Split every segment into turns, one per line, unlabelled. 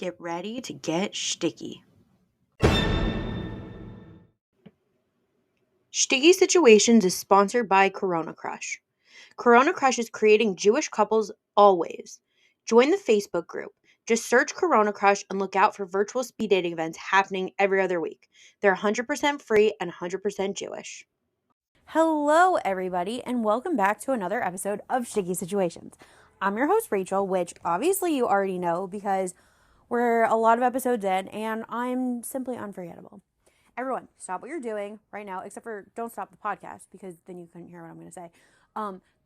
get ready to get sticky. Sticky Situations is sponsored by Corona Crush. Corona Crush is creating Jewish couples always. Join the Facebook group. Just search Corona Crush and look out for virtual speed dating events happening every other week. They're 100% free and 100% Jewish.
Hello, everybody, and welcome back to another episode of Sticky Situations. I'm your host, Rachel, which obviously you already know because we're a lot of episodes in, and I'm simply unforgettable. Everyone, stop what you're doing right now, except for don't stop the podcast because then you couldn't hear what I'm going to say.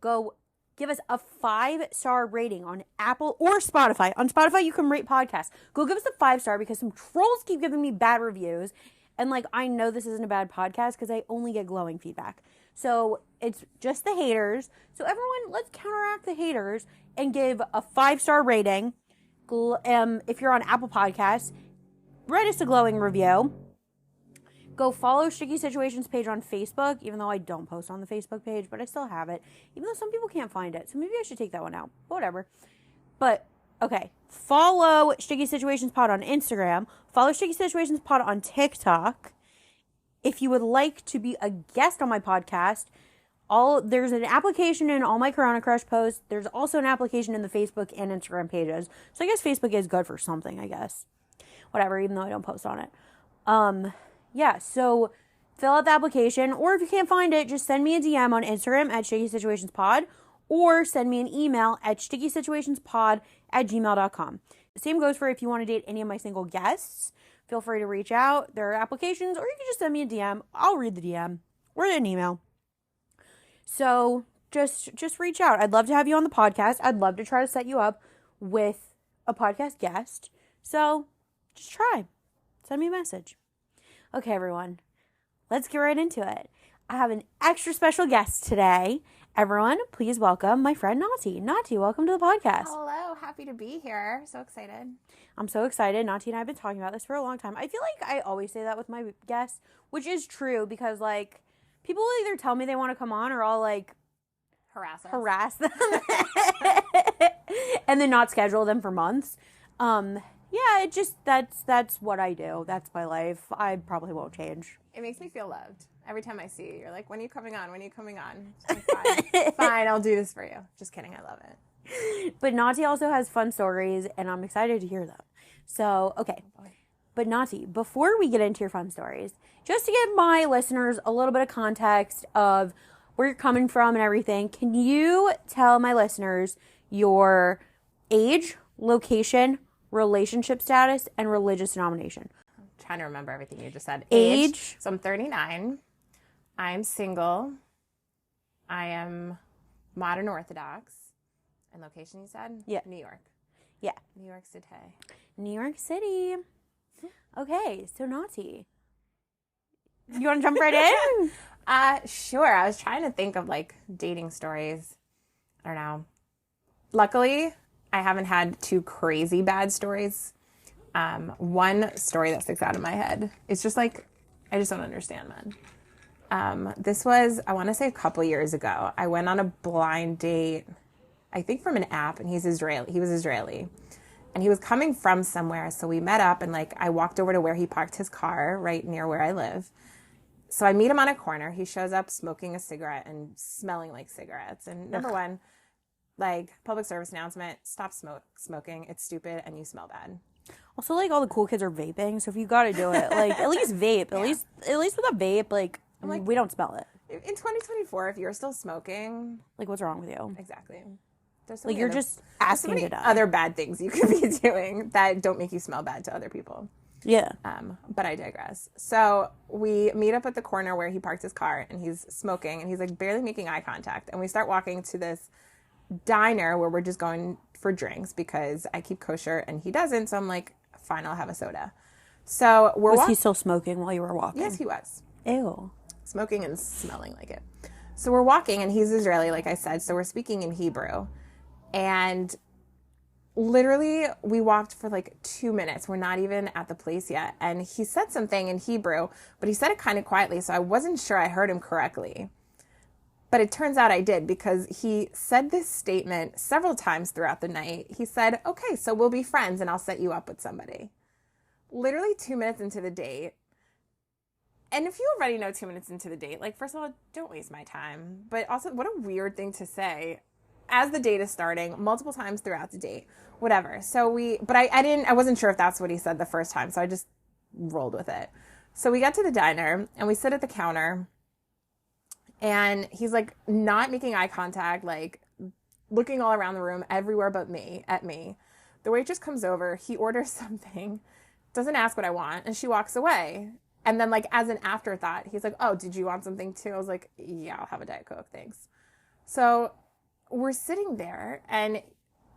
Go give us a 5-star rating on Apple or Spotify. On Spotify, you can rate podcasts. Go give us a 5-star because some trolls keep giving me bad reviews. And, I know this isn't a bad podcast because I only get glowing feedback. So, it's just the haters. So, everyone, let's counteract the haters and give a 5-star rating. If you're on Apple Podcasts, write us a glowing review. Go follow Sticky Situations page on Facebook, even though I don't post on the Facebook page, but I still have it, even though some people can't find it. So, maybe I should take that one out. Whatever. But, okay. Follow Sticky Situations Pod on Instagram. Follow Sticky Situations Pod on TikTok. If you would like to be a guest on my podcast, there's an application in all my Corona Crush posts. There's also an application in the Facebook and Instagram pages. So I guess Facebook is good for something, I guess. Whatever, even though I don't post on it. So fill out the application. Or if you can't find it, just send me a DM on Instagram at Sticky Situations Pod. Or send me an email at stickysituationspod@gmail.com. The same goes for if you want to date any of my single guests. Feel free to reach out. There are applications, or you can just send me a DM. I'll read the DM or an email. So just reach out. I'd love to have you on the podcast. I'd love to try to set you up with a podcast guest. So just try. Send me a message. Okay, everyone. Let's get right into it. I have an extra special guest today. Everyone, please welcome my friend Nati. Nati, welcome to the podcast.
Hello, happy to be here. So excited.
I'm so excited. Nati and I have been talking about this for a long time. I feel like I always say that with my guests, which is true because, people will either tell me they want to come on or I'll, harass them and then not schedule them for months. That's what I do. That's my life. I probably won't change.
It makes me feel loved. Every time I see you, you're like, when are you coming on? When are you coming on? Like, fine, I'll do this for you. Just kidding, I love it.
But Nati also has fun stories, and I'm excited to hear them. So, okay. But Nati, before we get into your fun stories, just to give my listeners a little bit of context of where you're coming from and everything, can you tell my listeners your age, location, relationship status, and religious denomination?
I'm trying to remember everything you just said.
Age.
So I'm 39. I'm single. I am modern Orthodox. And location, you said?
Yeah.
New York.
Yeah.
New York City.
New York City. Okay, so Nati. You want to jump right in?
Sure. I was trying to think of, dating stories. I don't know. Luckily, I haven't had two crazy bad stories. One story that sticks out in my head. It's just I just don't understand men. This was, I want to say a couple years ago. I went on a blind date, I think from an app, and he was Israeli. And he was coming from somewhere, so we met up, and I walked over to where he parked his car, right near where I live. So I meet him on a corner. He shows up smoking a cigarette and smelling like cigarettes. And number one, public service announcement, stop smoking. It's stupid, and you smell bad.
Also, all the cool kids are vaping, so if you gotta do it, at least vape. At least with a vape, we don't smell it.
In 2024, if you're still smoking,
what's wrong with you?
Exactly. There's
you're just asking to die.
Other bad things you could be doing that don't make you smell bad to other people.
Yeah.
But I digress. So we meet up at the corner where he parked his car, and he's smoking, and he's barely making eye contact. And we start walking to this diner where we're just going for drinks because I keep kosher and he doesn't. So I'm like, fine, I'll have a soda. So
was he still smoking while you were walking?
Yes, he was.
Ew.
Smoking and smelling like it. So we're walking, and he's Israeli, like I said. So we're speaking in Hebrew. And literally, we walked for 2 minutes. We're not even at the place yet. And he said something in Hebrew, but he said it kind of quietly, so I wasn't sure I heard him correctly. But it turns out I did, because he said this statement several times throughout the night. He said, okay, so we'll be friends and I'll set you up with somebody. Literally 2 minutes into the date. And if you already know 2 minutes into the date, like, first of all, don't waste my time. But also, what a weird thing to say as the date is starting, multiple times throughout the date, whatever. So I wasn't sure if that's what he said the first time. So I just rolled with it. So we got to the diner and we sit at the counter. And he's like not making eye contact, like looking all around the room, everywhere but me, at me. The waitress comes over, he orders something, doesn't ask what I want, and she walks away. And then, like, as an afterthought, he's like, oh, did you want something too? I was like, yeah, I'll have a Diet Coke, thanks. So we're sitting there and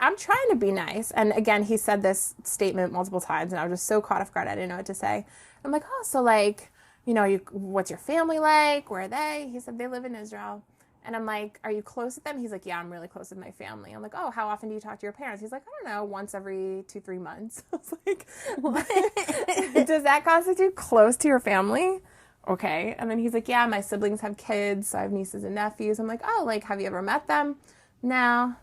I'm trying to be nice. And again, he said this statement multiple times and I was just so caught off guard, I didn't know what to say. I'm like, oh, so like, you know, what's your family like? Where are they? He said they live in Israel. And I'm like, are you close with them? He's like, yeah, I'm really close with my family. I'm like, oh, how often do you talk to your parents? He's like, I don't know, once every 2-3 months. I was like, what? Does that constitute close to your family? Okay. And then he's like, yeah, my siblings have kids. So I have nieces and nephews. I'm like, oh, like, have you ever met them? No.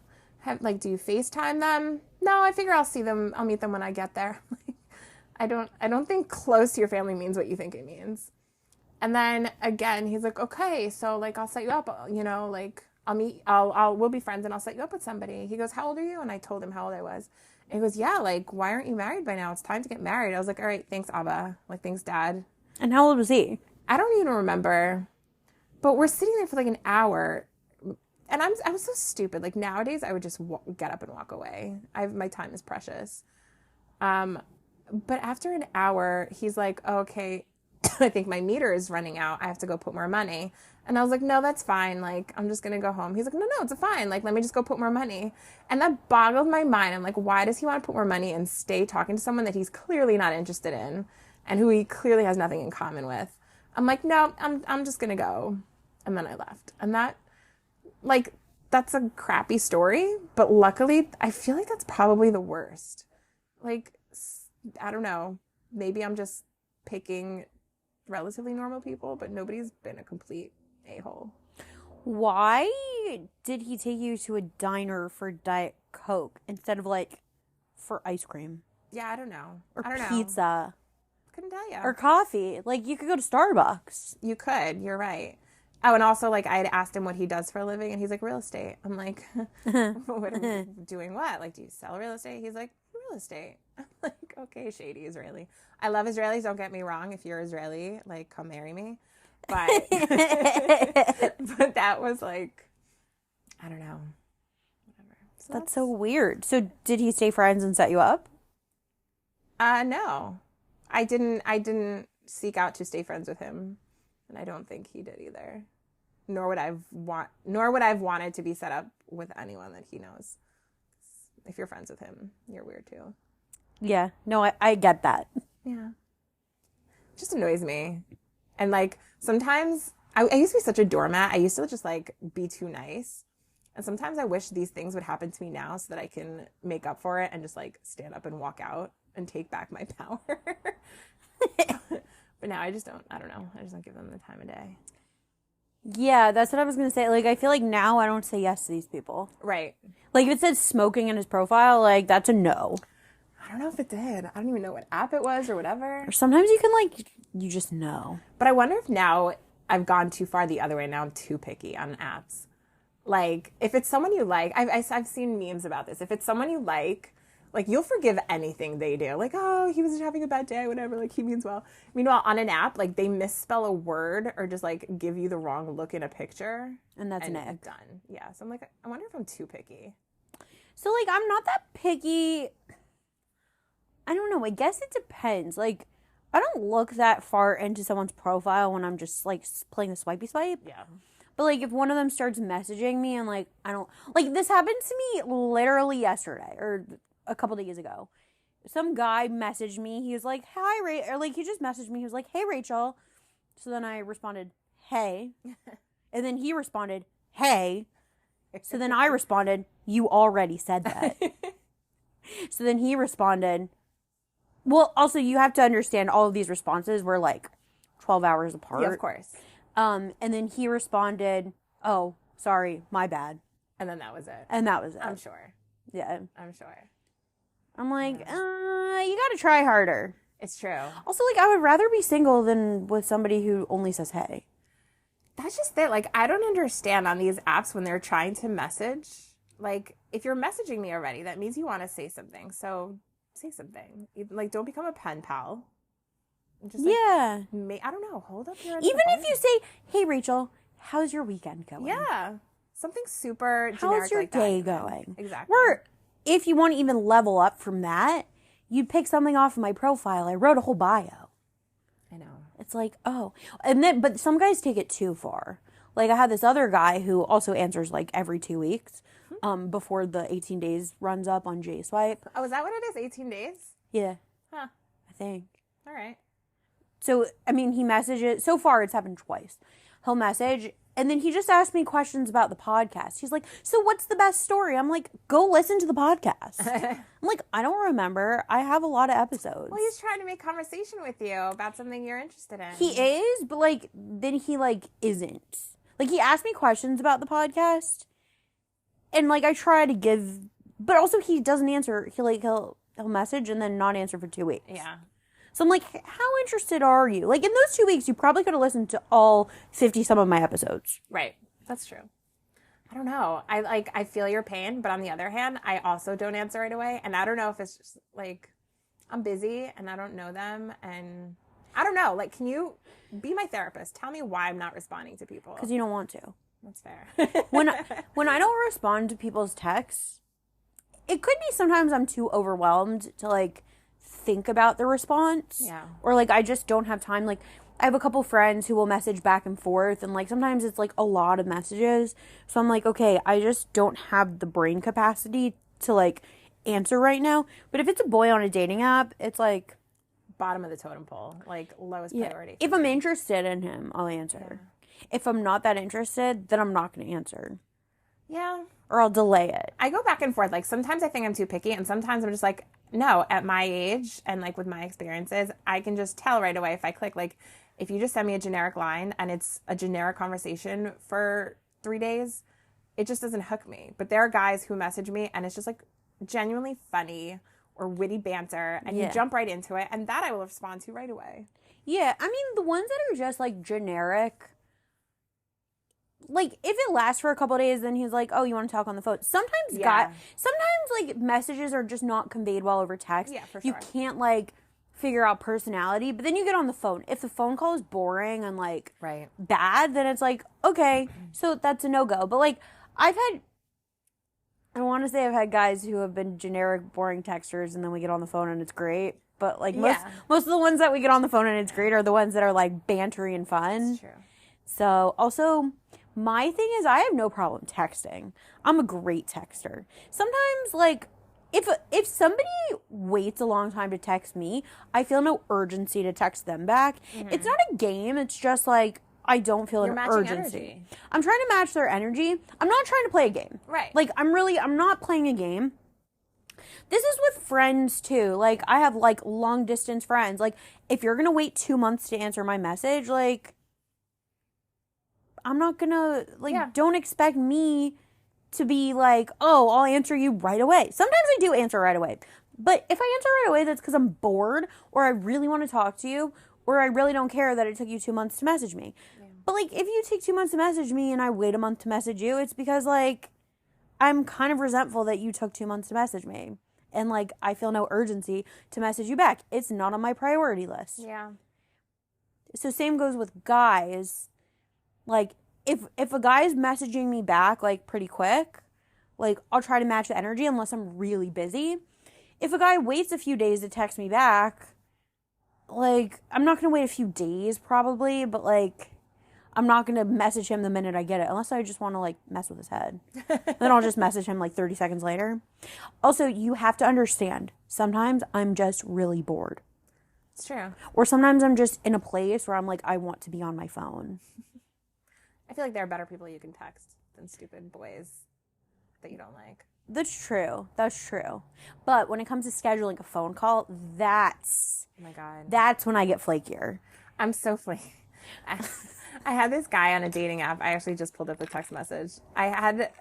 Do you FaceTime them? No, I figure I'll see them. I'll meet them when I get there. I don't think close to your family means what you think it means. And then again, he's like, okay, so like, I'll set you up, you know, like we'll be friends and I'll set you up with somebody. He goes, how old are you? And I told him how old I was. And he goes, yeah, like, why aren't you married by now? It's time to get married. I was like, all right, thanks, Abba. Like, thanks, Dad.
And how old was he?
I don't even remember, but we're sitting there for like an hour. And I was so stupid. Like, nowadays I would just get up and walk away. My time is precious. But after an hour, he's like, oh, okay, I think my meter is running out. I have to go put more money. And I was like, no, that's fine. Like, I'm just going to go home. He's like, no, it's fine. Like, let me just go put more money. And that boggled my mind. I'm like, why does he want to put more money and stay talking to someone that he's clearly not interested in and who he clearly has nothing in common with? I'm like, no, I'm just going to go. And then I left. And that's a crappy story. But luckily, I feel like that's probably the worst. Like, I don't know. Maybe I'm just picking relatively normal people, but nobody's been a complete a-hole.
Why did he take you to a diner for Diet Coke instead of like for ice cream?
Yeah, I don't know.
Or
I don't
pizza.
know. Couldn't tell you.
Or coffee. Like, you could go to Starbucks.
You could. You're right. Oh, and also, like, I had asked him what he does for a living, and he's like, real estate. I'm like, doing what? Like, do you sell real estate? He's like, real estate. I'm like, okay, shady Israeli. I love Israelis. Don't get me wrong. If you're Israeli, like, come marry me. But, but that was like, I don't know. Whatever. So
that's so weird. So did he stay friends and set you up?
No. I didn't seek out to stay friends with him. And I don't think he did either. Nor would I've wanted to be set up with anyone that he knows. If you're friends with him, you're weird too.
Yeah. No, I get that.
Yeah. It just annoys me. And like sometimes I used to be such a doormat. I used to just like be too nice. And sometimes I wish these things would happen to me now so that I can make up for it and just like stand up and walk out and take back my power. But now I just don't know. I just don't give them the time of day.
Yeah, that's what I was going to say. Like, I feel like now I don't say yes to these people.
Right.
Like, if it said smoking in his profile, like, that's a no.
I don't know if it did. I don't even know what app it was or whatever.
Or sometimes you can, like, you just know.
But I wonder if now I've gone too far the other way. Now I'm too picky on apps. Like, if it's someone you like, I've seen memes about this. If it's someone you like, you'll forgive anything they do. Like, oh, he was just having a bad day, whatever. Like, he means well. Meanwhile, on an app, like, they misspell a word or just, like, give you the wrong look in a picture.
And that's it.
Done. Yeah. So I'm like, I wonder if I'm too picky.
So, like, I'm not that picky. I don't know. I guess it depends. Like, I don't look that far into someone's profile when I'm just, like, playing the swipey swipe.
Yeah.
But, like, if one of them starts messaging me and, like, I don't... Like, this happened to me literally yesterday or a couple days ago. Some guy messaged me. He was like, hi, Rachel. Or, like, he just messaged me. He was like, hey, Rachel. So then I responded, hey. And then he responded, hey. So then I responded, you already said that. So then he responded... Well, also, you have to understand all of these responses were, like, 12 hours apart.
Yeah, of course.
And then he responded, oh, sorry, my bad.
And then that was it.
And that was it.
I'm sure.
Yeah.
I'm sure.
I'm like, you gotta try harder.
It's true.
Also, like, I would rather be single than with somebody who only says hey.
That's just it. Like, I don't understand on these apps when they're trying to message. Like, if you're messaging me already, that means you want to say something. So say something. Like, don't become a pen pal. Just like,
yeah.
I don't know. Hold up your
Even if you say, hey, Rachel, how's your weekend going?
Yeah. Something super generic.
How's your
like
day
that.
going?
Exactly.
Or if you want to even level up from that, you'd pick something off of my profile. I wrote a whole bio.
I know.
It's like, oh. And then, but some guys take it too far. Like, I had this other guy who also answers, like, every 2 weeks before the 18 days runs up on J-Swipe.
Oh, is that what it is? 18 days?
Yeah.
Huh.
I think.
All right.
So, I mean, he messages. So far, it's happened twice. He'll message, and then he just asked me questions about the podcast. He's like, so what's the best story? I'm like, go listen to the podcast. I'm like, I don't remember. I have a lot of episodes.
Well, he's trying to make conversation with you about something you're interested in.
He is, but, like, then he, like, isn't. Like, he asked me questions about the podcast, and, like, I try to give, but also he doesn't answer. He'll message and then not answer for 2 weeks.
Yeah.
So I'm like, how interested are you? Like, in those 2 weeks, you probably could have listened to all 50-some of my episodes.
Right. That's true. I don't know. I feel your pain, but on the other hand, I also don't answer right away. And I don't know if it's just, like, I'm busy and I don't know them. And I don't know. Like, can you be my therapist? Tell me why I'm not responding to people.
Because you don't want to.
That's fair.
When I don't respond to people's texts, it could be sometimes I'm too overwhelmed to, like, think about the response.
Yeah.
Or, like, I just don't have time. Like, I have a couple friends who will message back and forth, and, like, sometimes it's, like, a lot of messages. So I'm like, okay, I just don't have the brain capacity to, like, answer right now. But if it's a boy on a dating app, it's, like,
Bottom of the totem pole. Like, lowest priority.
if I'm interested in him, I'll answer. Yeah. If I'm not that interested, then I'm not going to answer.
Yeah.
Or I'll delay it.
I go back and forth. Like, sometimes I think I'm too picky, and sometimes I'm just like, no, at my age and, like, with my experiences, I can just tell right away if I click. Like, if you just send me a generic line and it's a generic conversation for 3 days, it just doesn't hook me. But there are guys who message me and it's just, like, genuinely funny or witty banter, and you jump right into it, and that I will respond to right away.
Yeah, I mean, the ones that are just, like, generic, like, if it lasts for a couple of days, then he's like, oh, you want to talk on the phone? Sometimes, like, messages are just not conveyed well over text.
Yeah, for sure.
You can't, like, figure out personality, but then you get on the phone. If the phone call is boring and, like, bad, then it's like, okay, so that's a no-go. But, like, I want to say I've had guys who have been generic, boring texters, and then we get on the phone and it's great. But, like, most of the ones that we get on the phone and it's great are the ones that are, like, bantery and fun.
That's true.
So, also, my thing is I have no problem texting. I'm a great texter. Sometimes, like, if somebody waits a long time to text me, I feel no urgency to text them back. Mm-hmm. It's not a game. It's just, like, I don't feel an urgency. Energy. I'm trying to match their energy. I'm not trying to play a game.
Right.
Like, I'm not playing a game. This is with friends, too. Like, I have, like, long-distance friends. Like, if you're going to wait 2 months to answer my message, like, I'm not going to, like, don't expect me to be like, oh, I'll answer you right away. Sometimes I do answer right away. But if I answer right away, that's because I'm bored, or I really want to talk to you, or I really don't care that it took you 2 months to message me. Yeah. But, like, if you take 2 months to message me and I wait a month to message you, it's because, like, I'm kind of resentful that you took 2 months to message me. And, like, I feel no urgency to message you back. It's not on my priority list.
Yeah.
So same goes with guys. Like, if a guy is messaging me back, like, pretty quick, like, I'll try to match the energy unless I'm really busy. If a guy waits a few days to text me back, like, I'm not going to wait a few days probably, but, like, I'm not going to message him the minute I get it, unless I just want to, like, mess with his head. Then I'll just message him, like, 30 seconds later. Also, you have to understand, sometimes I'm just really bored.
It's true.
Or sometimes I'm just in a place where I'm like, I want to be on my phone.
I feel like there are better people you can text than stupid boys that you don't like.
That's true. But when it comes to scheduling a phone call,
Oh my God.
That's when I get flakier.
I'm so flaky. I had this guy on a dating app. I actually just pulled up the text message. I had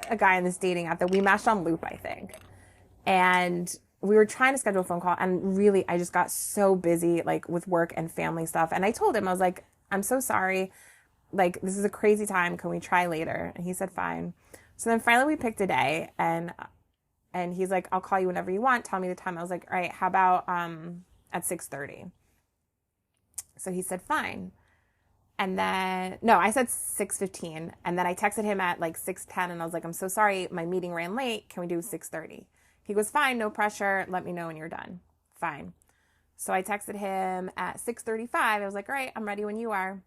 a guy on this dating app that we matched on Loop, I think. And we were trying to schedule a phone call. And really, I just got so busy, like, with work and family stuff. And I told him, I was like, I'm so sorry. Like, this is a crazy time. Can we try later? And he said, fine. So then finally we picked a day. And he's like, I'll call you whenever you want. Tell me the time. I was like, all right, how about at 6:30? So he said, fine. And then, no, I said 6:15. And then I texted him at like 6:10 and I was like, I'm so sorry. My meeting ran late. Can we do 6:30? He goes, fine, no pressure. Let me know when you're done. Fine. So I texted him at 6:35. I was like, all right, I'm ready when you are.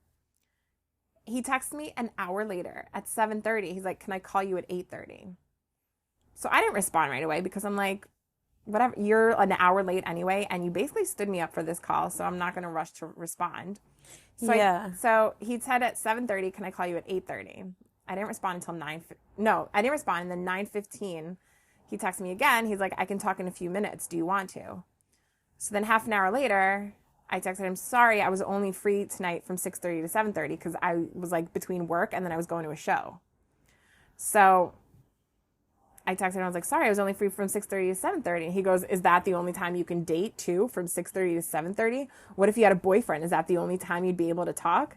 He texted me an hour later at 7:30. He's like, can I call you at 8:30? So I didn't respond right away because I'm like, whatever, you're an hour late anyway, and you basically stood me up for this call, so I'm not going to rush to respond. So
Yeah.
so he said at 7:30, can I call you at 8:30? I didn't respond until 9. No, I didn't respond. And then 9:15, he texted me again. He's like, I can talk in a few minutes. Do you want to? So then half an hour later, I texted him, sorry, I was only free tonight from 6:30 to 7:30 because I was like between work and then I was going to a show. So I texted him, I was like, sorry, I was only free from 6:30 to 7:30. And he goes, is that the only time you can date too, from 6:30 to 7:30? What if you had a boyfriend? Is that the only time you'd be able to talk?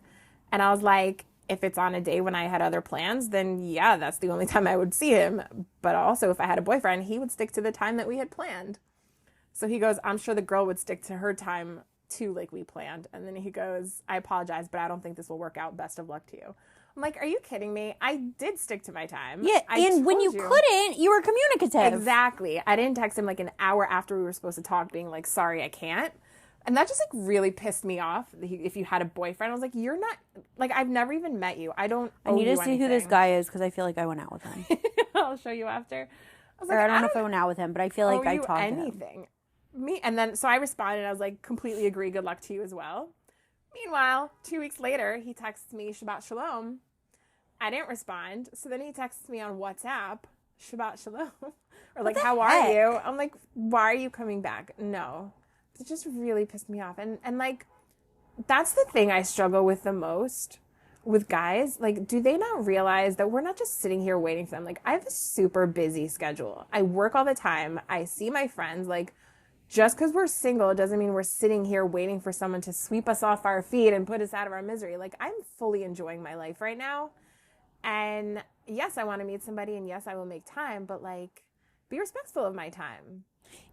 And I was like, if it's on a day when I had other plans, then yeah, that's the only time I would see him. But also if I had a boyfriend, he would stick to the time that we had planned. So he goes, I'm sure the girl would stick to her time too, like we planned. And then he goes, I apologize, but I don't think this will work out. Best of luck to you. I'm like, are you kidding me? I did stick to my time.
Yeah, and when you couldn't, you were communicative.
Exactly. I didn't text him like an hour after we were supposed to talk being like, sorry, I can't. And that just like really pissed me off. If you had a boyfriend, I was like, you're not, like, I've never even met you. I need
to see who this guy is because I feel like I went out with him.
I'll show you after. I was like,
I don't know if I went out with him, but I feel like I talked to him.
And then, so I responded. I was like, completely agree. Good luck to you as well. Meanwhile, 2 weeks later, he texts me Shabbat Shalom. I didn't respond. So then he texts me on WhatsApp, Shabbat Shalom. Or like, how are you? I'm like, why are you coming back? No. It just really pissed me off. And like, that's the thing I struggle with the most with guys. Like, do they not realize that we're not just sitting here waiting for them? Like, I have a super busy schedule. I work all the time. I see my friends. Like, just because we're single doesn't mean we're sitting here waiting for someone to sweep us off our feet and put us out of our misery. Like, I'm fully enjoying my life right now. And yes, I want to meet somebody, and yes, I will make time, but like, be respectful of my time.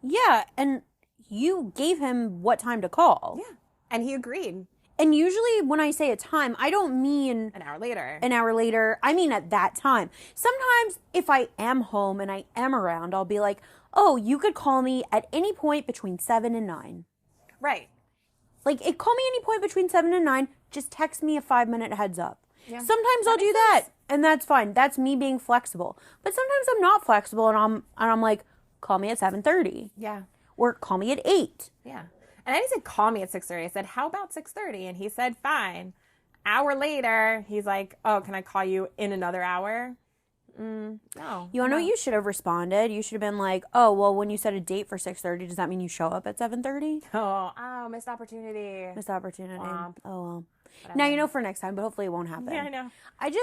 Yeah, and you gave him what time to call.
Yeah, and he agreed.
And usually when I say a time, I don't mean
an hour later.
I mean at that time. Sometimes if I am home and I am around, I'll be like, oh, you could call me at any point between 7 and 9.
Right.
Like, call me any point between 7 and 9. Just text me a 5-minute heads up.
Yeah.
Sometimes I'll do that, and that's fine. That's me being flexible. But sometimes I'm not flexible, and I'm like, call me at 7:30.
Yeah.
Or call me at 8.
Yeah. And I didn't say call me at 6:30. I said, how about 6:30? And he said, fine. Hour later, he's like, oh, can I call you in another hour? No.
You want to know what you should have responded? You should have been like, oh, well, when you set a date for 6:30, does that mean you show up at 7:30?
Oh, missed opportunity.
Missed opportunity.
Womp.
Oh, well.
Whatever.
Now you know for next time, but hopefully it won't happen.
Yeah, I know.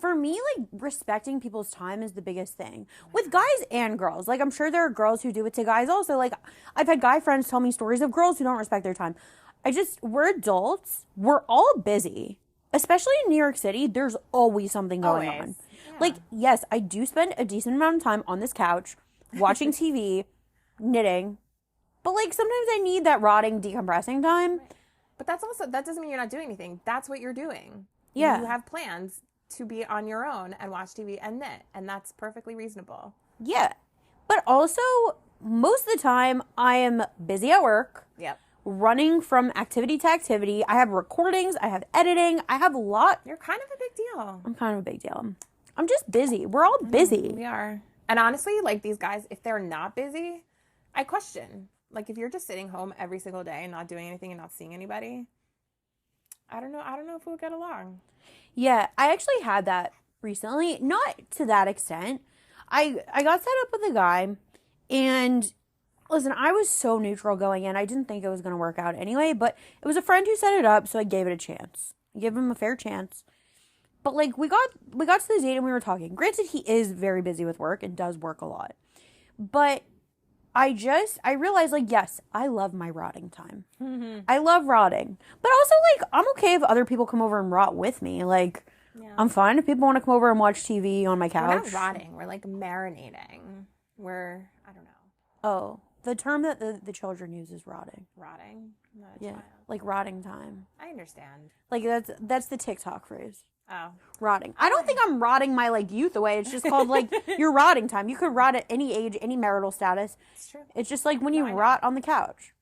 For me, like, respecting people's time is the biggest thing. With guys and girls. Like, I'm sure there are girls who do it to guys also. Like, I've had guy friends tell me stories of girls who don't respect their time. We're adults. We're all busy. Especially in New York City, there's always something going on. Yeah. Like, yes, I do spend a decent amount of time on this couch, watching TV, knitting. But, like, sometimes I need that rotting, decompressing time.
Right. But that doesn't mean you're not doing anything. That's what you're doing.
Yeah.
You have plans to be on your own and watch TV and knit, and that's perfectly reasonable.
Yeah. But also, most of the time, I am busy at work.
Yep.
Running from activity to activity. I have recordings. I have editing. I have a lot.
You're kind of a big deal.
I'm kind of a big deal. I'm just busy. We're all busy.
We are. And honestly, like, these guys, if they're not busy, I question. Like, if you're just sitting home every single day and not doing anything and not seeing anybody, I don't know if we'll get along.
Yeah, I actually had that recently. Not to that extent. I got set up with a guy, and Listen, I was so neutral going in. I didn't think it was going to work out anyway, but it was a friend who set it up, so I gave it a chance. I gave him a fair chance. But, like, we got to the date and we were talking. Granted, he is very busy with work and does work a lot. But I realized, like, yes, I love my rotting time. Mm-hmm. I love rotting. But also, like, I'm okay if other people come over and rot with me. Like, I'm fine if people want to come over and watch TV on my couch.
We're not rotting. We're, like, marinating. I don't know.
Oh, the term that the children use is rotting.
Rotting?
Yeah, like rotting time.
I understand.
Like, that's the TikTok phrase.
Oh.
Rotting. I don't think I'm rotting my, like, youth away. It's just called, like, your rotting time. You could rot at any age, any marital status.
It's true.
It's just like when you rot on the couch.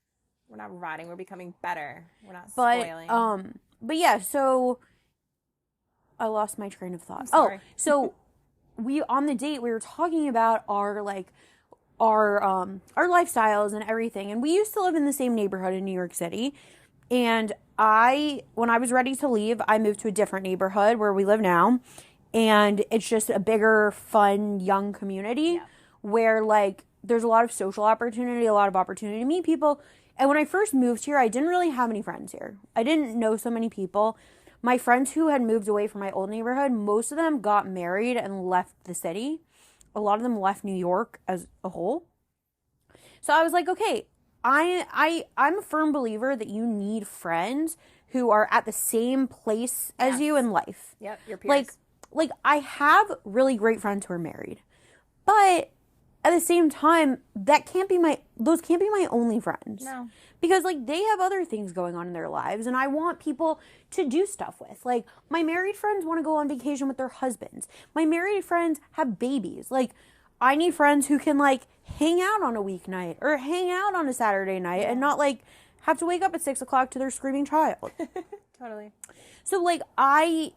We're not rotting. We're becoming better. We're not spoiling.
But yeah, so I lost my train of thought.
I'm sorry.
So on the date, we were talking about our lifestyles and everything. And we used to live in the same neighborhood in New York City. And when I was ready to leave, I moved to a different neighborhood where we live now. And it's just a bigger, fun, young community where, like, there's a lot of social opportunity, a lot of opportunity to meet people. And when I first moved here, I didn't really have any friends here. I didn't know so many people. My friends who had moved away from my old neighborhood, most of them got married and left the city. A lot of them left New York as a whole. So I was like, okay, I'm a firm believer that you need friends who are at the same place as you in life.
Yep, your peers.
Like I have really great friends who are married, but at the same time, those can't be my only friends.
No.
Because, like, they have other things going on in their lives, and I want people to do stuff with. Like, my married friends want to go on vacation with their husbands. My married friends have babies. Like, I need friends who can, like, hang out on a weeknight or hang out on a Saturday night and not, like, have to wake up at 6 o'clock to their screaming child.
Totally.
So, like,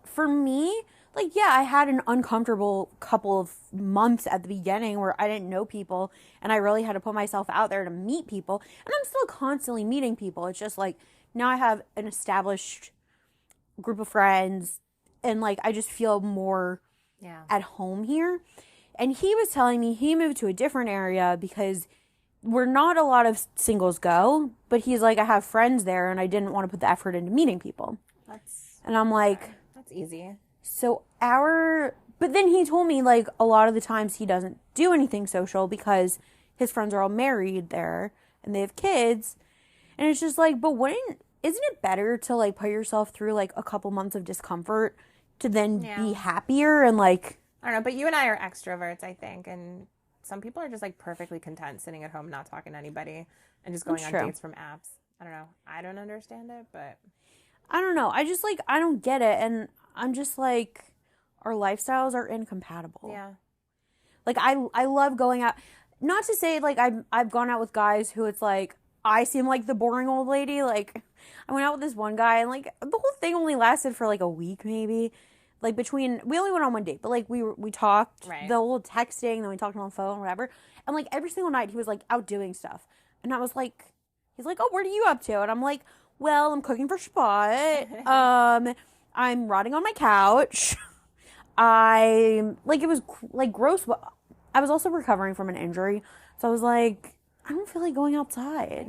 for me, like, yeah, I had an uncomfortable couple of months at the beginning where I didn't know people and I really had to put myself out there to meet people. And I'm still constantly meeting people. It's just like now I have an established group of friends and, like, I just feel more at home here. And he was telling me he moved to a different area because where not a lot of singles go, but he's like, I have friends there and I didn't want to put the effort into meeting people. And I'm like,
that's easy.
So but then he told me, like, a lot of the times he doesn't do anything social because his friends are all married there and they have kids. And it's just like, but isn't it better to, like, put yourself through, like, a couple months of discomfort to then be happier and, like,
I don't know, but you and I are extroverts, I think, and some people are just, like, perfectly content sitting at home, not talking to anybody and just going on dates from apps. I don't know. I don't understand it, but
I don't know. I just, like, I don't get it. And I'm just like, our lifestyles are incompatible.
Yeah.
Like, I love going out. Not to say, like, I've gone out with guys who it's like, I seem like the boring old lady. Like, I went out with this one guy, and, like, the whole thing only lasted for, like, a week, maybe. Like, we only went on one date, but, like, we talked, the whole texting, then we talked on the phone, whatever. And, like, every single night, he was, like, out doing stuff. And I was like, he's like, oh, what are you up to? And I'm like, well, I'm cooking for Shabbat. I'm rotting on my couch. It was, like, gross, but I was also recovering from an injury. So I was like, I don't feel like going outside.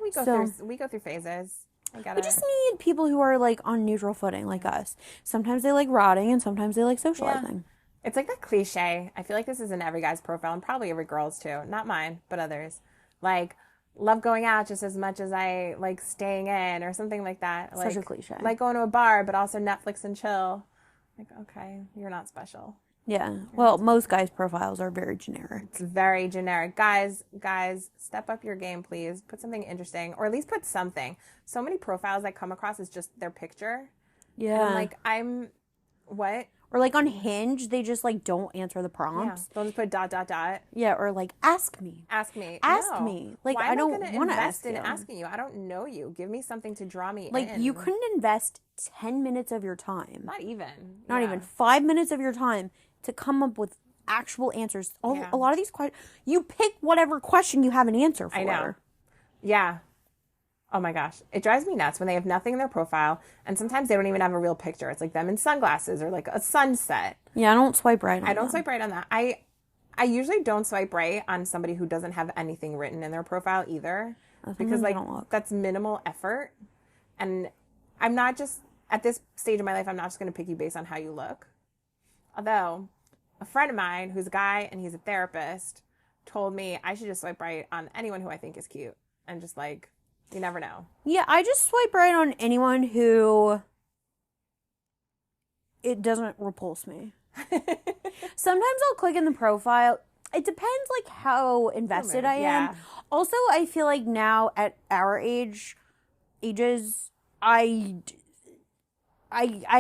We go through phases.
We just need people who are, like, on neutral footing, like us. Sometimes they like rotting and sometimes they like socializing.
Yeah. It's like that cliche. I feel like this is in every guy's profile and probably every girl's too. Not mine, but others. Like, love going out just as much as I like staying in or something like that. Like,
such a cliche.
Like going to a bar, but also Netflix and chill. Like, okay, you're not special.
Yeah. Well, most guys' profiles are very generic.
It's very generic. Guys, step up your game, please. Put something interesting, or at least put something. So many profiles I come across is just their picture.
Yeah.
And I'm like, what?
Or, like, on Hinge, they just, like, don't answer the prompts.
Yeah. They'll just put ...
Yeah, or, like, ask me.
Ask me.
Ask
No.
me. Like,
Why
I don't
want to
invest
in asking you. I don't know you. Give me something to draw me in.
Like, you couldn't invest 10 minutes of your time.
Not even.
Not even 5 minutes of your time to come up with actual answers. A lot of these questions, you pick whatever question you have an answer for.
I know. Yeah. Oh my gosh. It drives me nuts when they have nothing in their profile and sometimes they don't even have a real picture. It's like them in sunglasses or like a sunset.
Yeah, I don't swipe right on
I don't swipe right on that. I I usually don't swipe right on somebody who doesn't have anything written in their profile either, because like that's minimal effort. And I'm not just at this stage of my life, I'm not just going to pick you based on how you look. Although a friend of mine who's a guy and he's a therapist told me I should just swipe right on anyone who I think is cute, and just like, you never know.
Yeah, I just swipe right on anyone who it doesn't repulse me. Sometimes I'll click in the profile. It depends like how invested I am.
Yeah.
Also, I feel like now at our ages, I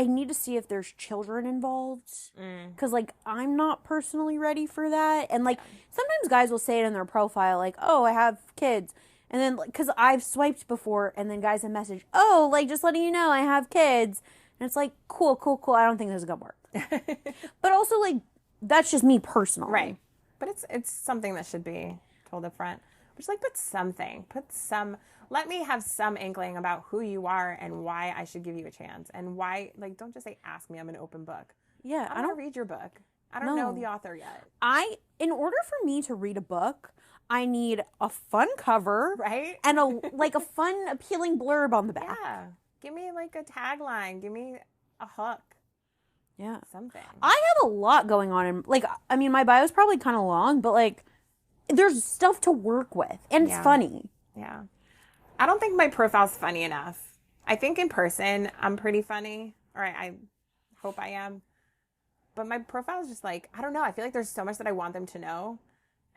need to see if there's children involved, because like I'm not personally ready for that. And like sometimes guys will say it in their profile, like, "Oh, I have kids," and then because I've swiped before, and then guys have messaged, "Oh, like just letting you know I have kids," and it's like, cool. I don't think this is gonna work. But also like that's just me personally,
Right. But it's something that should be told up front. Just like put some. Let me have some inkling about who you are and why I should give you a chance. And why, like, don't just say, ask me, I'm an open book.
Yeah,
I don't read your book. I don't know the author yet.
In order for me to read a book, I need a fun cover.
Right?
And a fun, appealing blurb on the back.
Yeah. Give me, like, a tagline. Give me a hook.
Yeah.
Something.
I have a lot going on. And, like, I mean, my bio's probably kind of long, but, like, there's stuff to work with. And it's funny.
Yeah. I don't think my profile's funny enough. I think in person, I'm pretty funny. Or I hope I am. But my profile is just like, I don't know. I feel like there's so much that I want them to know.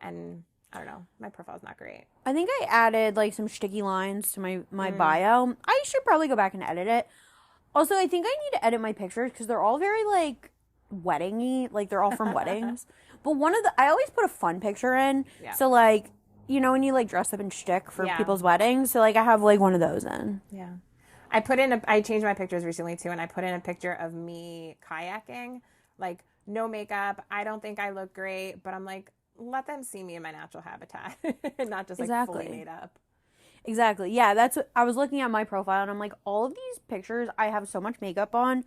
And I don't know. My profile's not great.
I think I added, like, some sticky lines to my bio. I should probably go back and edit it. Also, I think I need to edit my pictures because they're all very, like, wedding-y. Like, they're all from weddings. But I always put a fun picture in. Yeah. So, like, you know when you, like, dress up in shtick for people's weddings? So, like, I have, like, one of those in.
Yeah. I changed my pictures recently, too, and I put in a picture of me kayaking. Like, no makeup. I don't think I look great, but I'm like, let them see me in my natural habitat. Not just, like, fully made up.
Exactly. Yeah, that's what I was looking at my profile, and I'm like, all of these pictures, I have so much makeup on.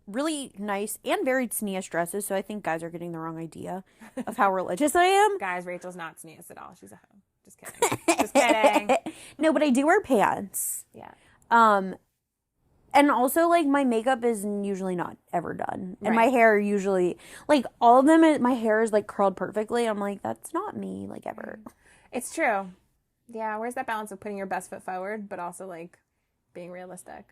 Really nice and very tznius dresses, so I think guys are getting the wrong idea of how religious I am.
Guys, Rachel's not tznius at all. She's a hoe. Just kidding. Just kidding.
No, but I do wear pants.
Yeah.
And also, like, my makeup is usually not ever done. And my hair usually, like, all of them, my hair is, like, curled perfectly. I'm like, that's not me, like, ever.
It's true. Yeah, where's that balance of putting your best foot forward, but also, like, being realistic?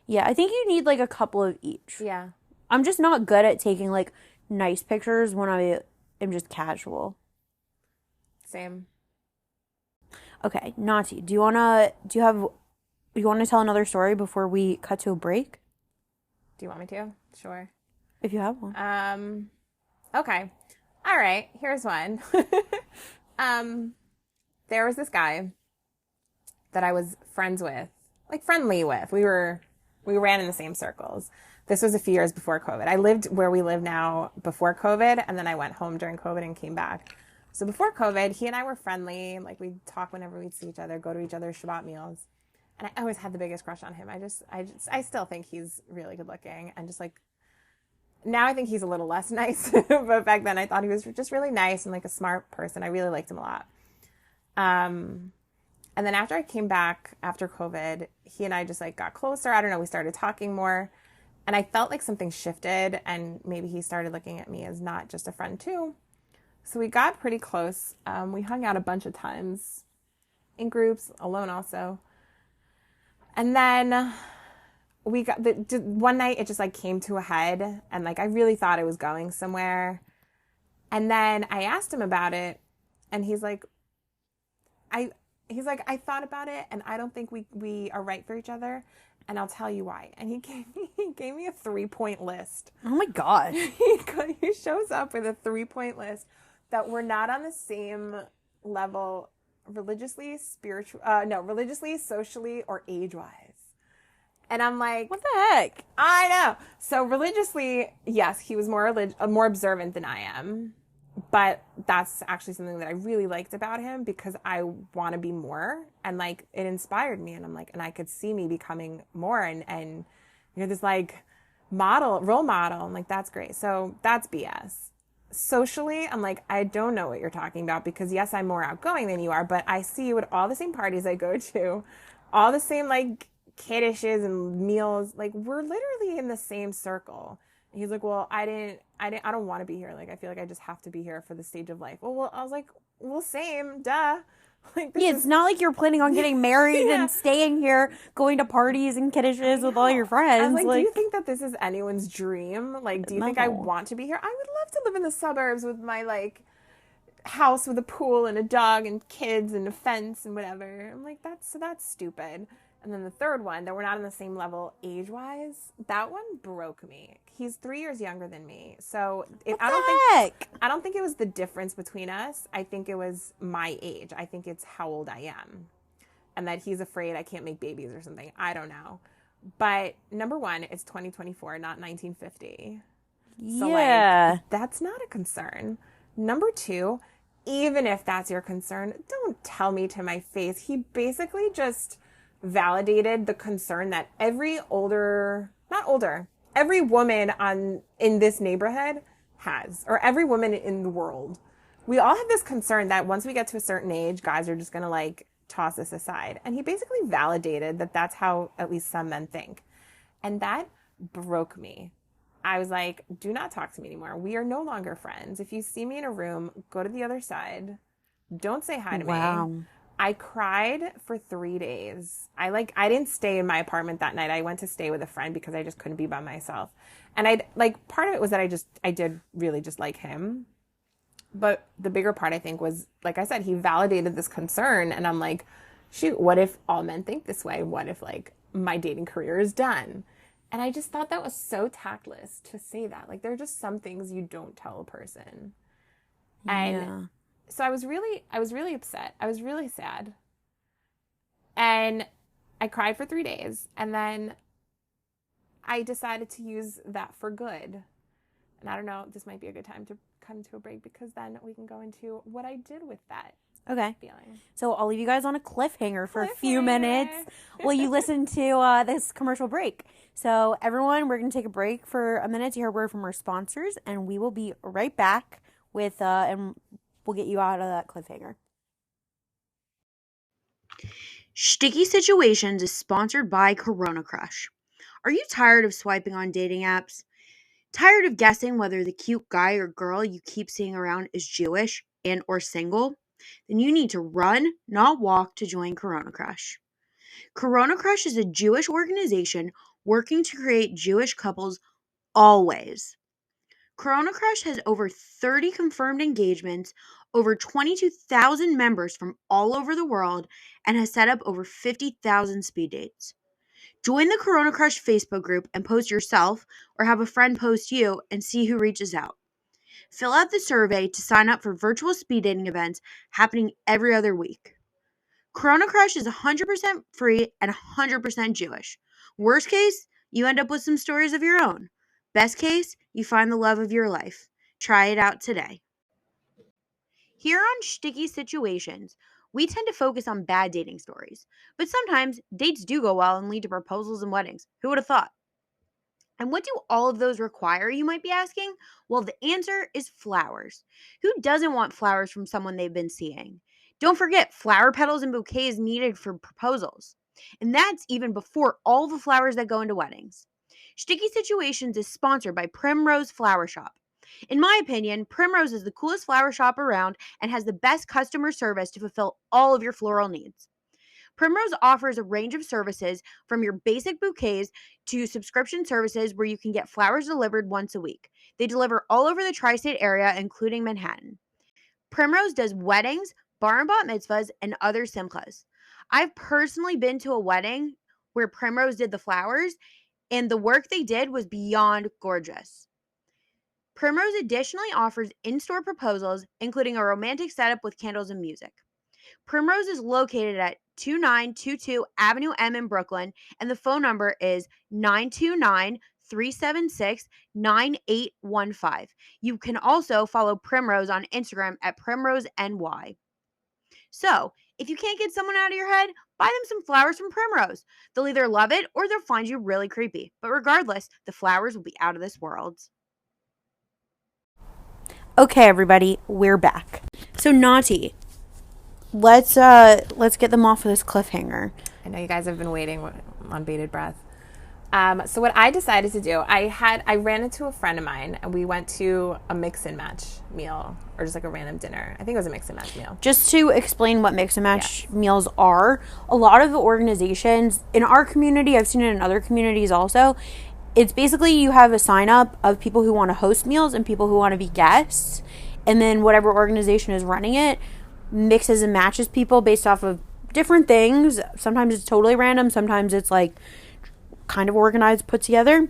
Yeah, I think you need, like, a couple of each.
Yeah.
I'm just not good at taking, like, nice pictures when I am just casual.
Same.
Okay, Nati, do you want to tell another story before we cut to a break?
Do you want me to? Sure.
If you have one.
Okay. All right, here's one. There was this guy that I was friendly with. We ran in the same circles. This was a few years before COVID. I lived where we live now before COVID, and then I went home during COVID and came back. So before COVID, he and I were friendly. Like, we'd talk whenever we'd see each other, go to each other's Shabbat meals. And I always had the biggest crush on him. I still think he's really good looking. And just, like, now I think he's a little less nice. But back then I thought he was just really nice and, like, a smart person. I really liked him a lot. And then after I came back after COVID, he and I just, like, got closer. I don't know. We started talking more. And I felt like something shifted, and maybe he started looking at me as not just a friend too. So we got pretty close. We hung out a bunch of times in groups, alone also. And then we got one night it just, like, came to a head, and, like, I really thought I was going somewhere. And then I asked him about it, and he's like, I thought about it, and I don't think we are right for each other, and I'll tell you why. And he gave me a 3-point list.
Oh my God.
He shows up with a 3-point list that we're not on the same level religiously, socially, or age-wise. And I'm like,
what the heck?
I know. So religiously, yes, he was more observant than I am. But that's actually something that I really liked about him, because I want to be more, and, like, it inspired me, and I'm like, and I could see me becoming more, and you're this, like, role model. I'm like, that's great. So that's BS. socially, I'm like, I don't know what you're talking about because yes, I'm more outgoing than you are, but I see you at all the same parties I go to, all the same like kiddishes and meals. Like we're literally in the same circle. And he's like, well, I don't want to be here. Like I feel like I just have to be here for the stage of life. Well, I was like, well, same, duh. Like this
Yeah, it's
is
not like you're planning on getting married
yeah.
and staying here, going to parties and kiddishes with all your
I was
friends.
like, do you think that this is anyone's dream? Like, do you think I
no.
want to be here? I would love to live in the suburbs with my like house with a pool and a dog and kids and a fence and whatever. I'm like, that's stupid. And then the third one, that we're not on the same level age wise, that one broke me. He's 3 years younger than me, so
What the heck?
I don't think it was the difference between us. I think it was my age. I think it's how old I am, and that he's afraid I can't make babies or something. I don't know. But number one, it's 2024, not 1950. So
Yeah.
like, that's not a concern. Number two, even if that's your concern, don't tell me to my face. He basically just validated the concern that every every woman in this neighborhood has, or every woman in the world. We all have this concern that once we get to a certain age, guys are just going to like toss this aside. And he basically validated that that's how at least some men think. And that broke me. I was like, do not talk to me anymore. We are no longer friends. If you see me in a room, go to the other side. Don't say hi to
Wow.
me. I cried for 3 days. I didn't stay in my apartment that night. I went to stay with a friend because I just couldn't be by myself. And part of it was that I did really just like him. But the bigger part, I think, was, like I said, he validated this concern. And I'm like, shoot, what if all men think this way? What if, like, my dating career is done? And I just thought that was so tactless to say that. Like, there are just some things you don't tell a person. And
Yeah.
so I was really upset. I was really sad. And I cried for 3 days. And then I decided to use that for good. And I don't know, this might be a good time to cut into a break because then we can go into what I did with that
Okay.
feeling.
So I'll leave you guys on a cliffhanger for a few minutes while you listen to this commercial break. So everyone, we're going to take a break for a minute to hear a word from our sponsors, and we will be right back with, and we'll get you out of that cliffhanger.
Sticky Situations is sponsored by Corona Crush. Are you tired of swiping on dating apps? Tired of guessing whether the cute guy or girl you keep seeing around is Jewish and or single? Then you need to run, not walk, to join Corona Crush. Corona Crush is a Jewish organization working to create Jewish couples always. Corona Crush has over 30 confirmed engagements, over 22,000 members from all over the world, and has set up over 50,000 speed dates. Join the Corona Crush Facebook group and post yourself or have a friend post you and see who reaches out. Fill out the survey to sign up for virtual speed dating events happening every other week. Corona Crush is 100% free and 100% Jewish. Worst case, you end up with some stories of your own. Best case, you find the love of your life. Try it out today. Here on Sticky Situations, we tend to focus on bad dating stories, but sometimes dates do go well and lead to proposals and weddings. Who would have thought? And what do all of those require, you might be asking? Well, the answer is flowers. Who doesn't want flowers from someone they've been seeing? Don't forget, flower petals and bouquets needed for proposals. And that's even before all the flowers that go into weddings. Sticky Situations is sponsored by Primrose Flower Shop. In my opinion, Primrose is the coolest flower shop around and has the best customer service to fulfill all of your floral needs. Primrose offers a range of services from your basic bouquets to subscription services where you can get flowers delivered once a week. They deliver all over the tri-state area, including Manhattan. Primrose does weddings, bar and bat mitzvahs, and other simchas. I've personally been to a wedding where Primrose did the flowers, and the work they did was beyond gorgeous. Primrose additionally offers in-store proposals, including a romantic setup with candles and music. Primrose is located at 2922 Avenue M in Brooklyn, and the phone number is 929-376-9815. You can also follow Primrose on Instagram at PrimroseNY. So, if you can't get someone out of your head, buy them some flowers from Primrose. They'll either love it or they'll find you really creepy. But regardless, the flowers will be out of this world.
Okay, everybody, we're back. So, Nati, let's get them off of this cliffhanger.
I know you guys have been waiting on bated breath. So what I decided to do, I ran into a friend of mine, and we went to a mix and match meal, or just like a random dinner. I think it was a mix and match meal.
Just to explain what mix and match meals are, a lot of the organizations in our community, I've seen it in other communities also, it's basically you have a sign up of people who want to host meals and people who want to be guests, and then whatever organization is running it mixes and matches people based off of different things. Sometimes it's totally random, sometimes it's like kind of organized, put together,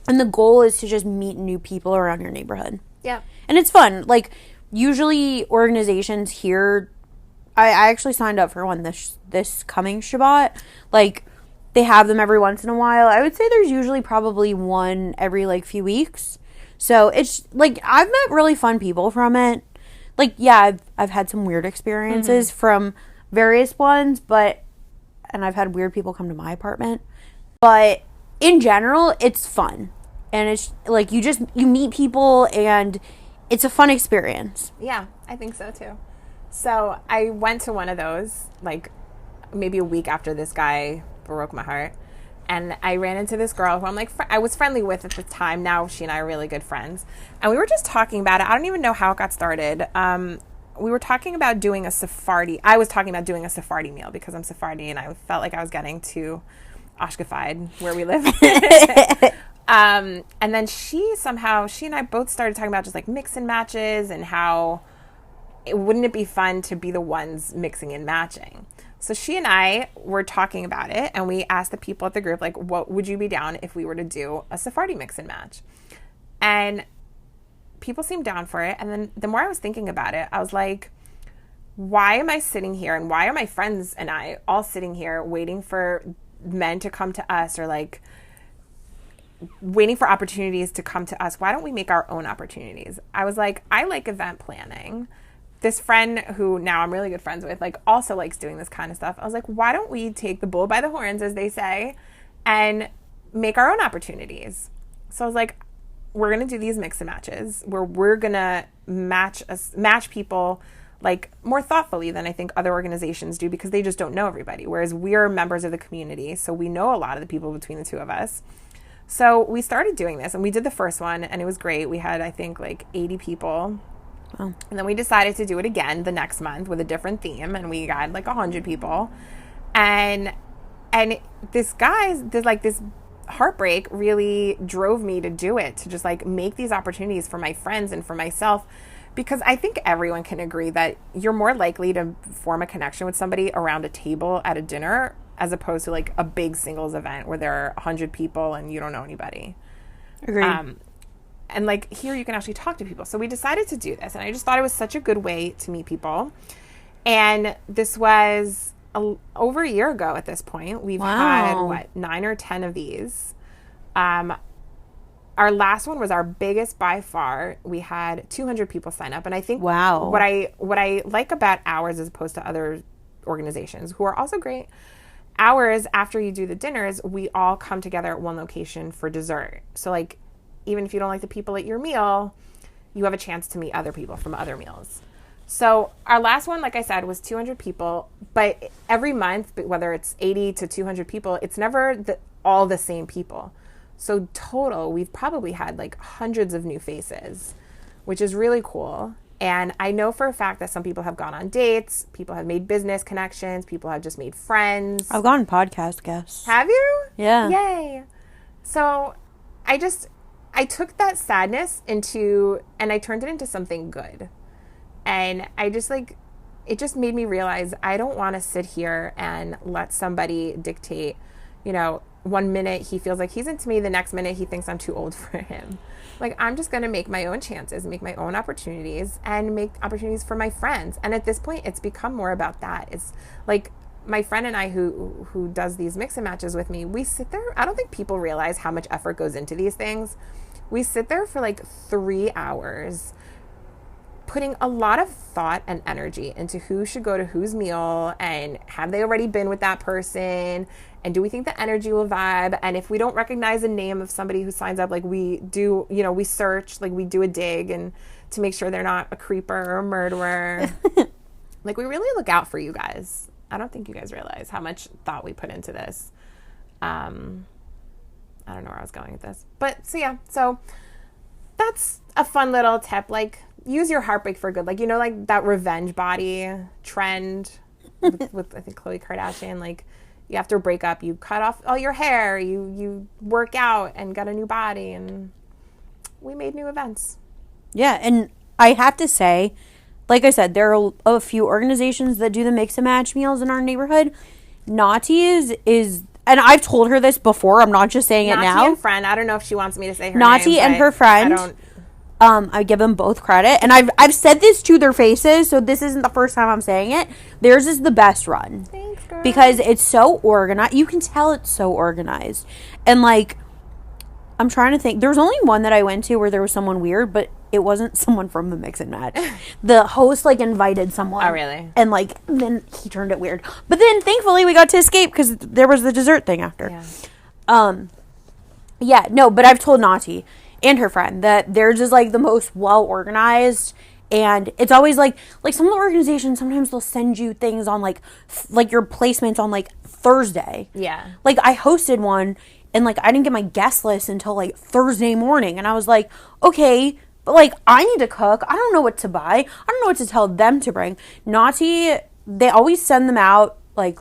and the goal is to just meet new people around your neighborhood.
Yeah.
And it's fun. Like, usually organizations here, I actually signed up for one this coming Shabbat. Like, they have them every once in a while. I would say there's usually probably one every, like, few weeks. So, it's, like, I've met really fun people from it. Like, yeah, I've had some weird experiences from various ones, and I've had weird people come to my apartment. But in general, it's fun. And it's, like, you meet people, and it's a fun experience.
Yeah, I think so, too. So I went to one of those, like, maybe a week after this guy broke my heart. And I ran into this girl who I'm like, I was friendly with at the time. Now she and I are really good friends. And we were just talking about it. I don't even know how it got started. We were talking about doing a Sephardi. I was talking about doing a Sephardi meal because I'm Sephardi, and I felt like I was getting too Ashkefied where we live. And then she and I both started talking about just like mix and matches and how wouldn't it be fun to be the ones mixing and matching. So she and I were talking about it, and we asked the people at the group, like, what would you be down if we were to do a Sephardi mix and match? And people seemed down for it. And then the more I was thinking about it, I was like, why am I sitting here, and why are my friends and I all sitting here waiting for men to come to us, or like waiting for opportunities to come to us? Why don't we make our own opportunities? I was like, I like event planning. This friend who now I'm really good friends with, like, also likes doing this kind of stuff. I was like, why don't we take the bull by the horns, as they say, and make our own opportunities? So I was like, we're going to do these mix and matches where we're going to match people like more thoughtfully than I think other organizations do, because they just don't know everybody. Whereas we're members of the community, so we know a lot of the people between the two of us. So we started doing this, and we did the first one, and it was great. We had, I think, like 80 people. Wow. And then we decided to do it again the next month with a different theme, and we got like 100 people. And this heartbreak really drove me to do it, to just like make these opportunities for my friends and for myself, because I think everyone can agree that you're more likely to form a connection with somebody around a table at a dinner as opposed to like a big singles event where there are 100 people and you don't know anybody.
Agreed.
And like here you can actually talk to people. So we decided to do this, and I just thought it was such a good way to meet people. And this was over a year ago at this point. We've had 9 or 10 of these. Our last one was our biggest by far. We had 200 people sign up, and I think what I like about ours as opposed to other organizations who are also great, ours, after you do the dinners, we all come together at one location for dessert. So like, even if you don't like the people at your meal, you have a chance to meet other people from other meals. So our last one, like I said, was 200 people, but every month, whether it's 80 to 200 people, it's never all the same people. So total, we've probably had like hundreds of new faces, which is really cool. And I know for a fact that some people have gone on dates, people have made business connections, people have just made friends.
I've gone podcast guests.
Have you?
Yeah.
Yay. So I took that sadness and I turned it into something good. And I just like, it just made me realize I don't want to sit here and let somebody dictate, one minute he feels like he's into me, the next minute he thinks I'm too old for him. Like, I'm just going to make my own chances, make my own opportunities, and make opportunities for my friends. And at this point, it's become more about that. It's like my friend and I who does these mix and matches with me, we sit there. I don't think people realize how much effort goes into these things. We sit there for like 3 hours, putting a lot of thought and energy into who should go to whose meal, and have they already been with that person, and do we think the energy will vibe? And if we don't recognize the name of somebody who signs up, like we do, we search, like we do a dig and to make sure they're not a creeper or a murderer. Like, we really look out for you guys. I don't think you guys realize how much thought we put into this. I don't know where I was going with this. But, so that's a fun little tip. Like, use your heartbreak for good. Like, you know, like that revenge body trend with I think, Khloe Kardashian. Like, you after a breakup, you cut off all your hair, you work out and got a new body, and we made new events.
Yeah, and I have to say, like I said, there are a few organizations that do the mix and match meals in our neighborhood. Nati is and I've told her this before. I'm not just saying it now.
Nati and friend. I don't know if she wants me to say her
Nati
name.
And her friend. I give them both credit, and I've said this to their faces, so this isn't the first time I'm saying it. Theirs is the best run.
Thanks, girl.
Because it's so organized. You can tell it's so organized. And, like, I'm trying to think. There was only one that I went to where there was someone weird, but it wasn't someone from the mix and match. The host, like, invited someone.
Oh, really?
And, like, then he turned it weird. But then, thankfully, we got to escape because there was the dessert thing after.
Yeah.
But I've told Nati and her friend that theirs is, like, the most well-organized. And it's always, like some of the organizations, sometimes they'll send you things on, like your placements on, like, Thursday.
Yeah.
Like, I hosted one, and, like, I didn't get my guest list until, like, Thursday morning. And I was like, okay, but, like, I need to cook. I don't know what to buy. I don't know what to tell them to bring. Nati, they always send them out, like,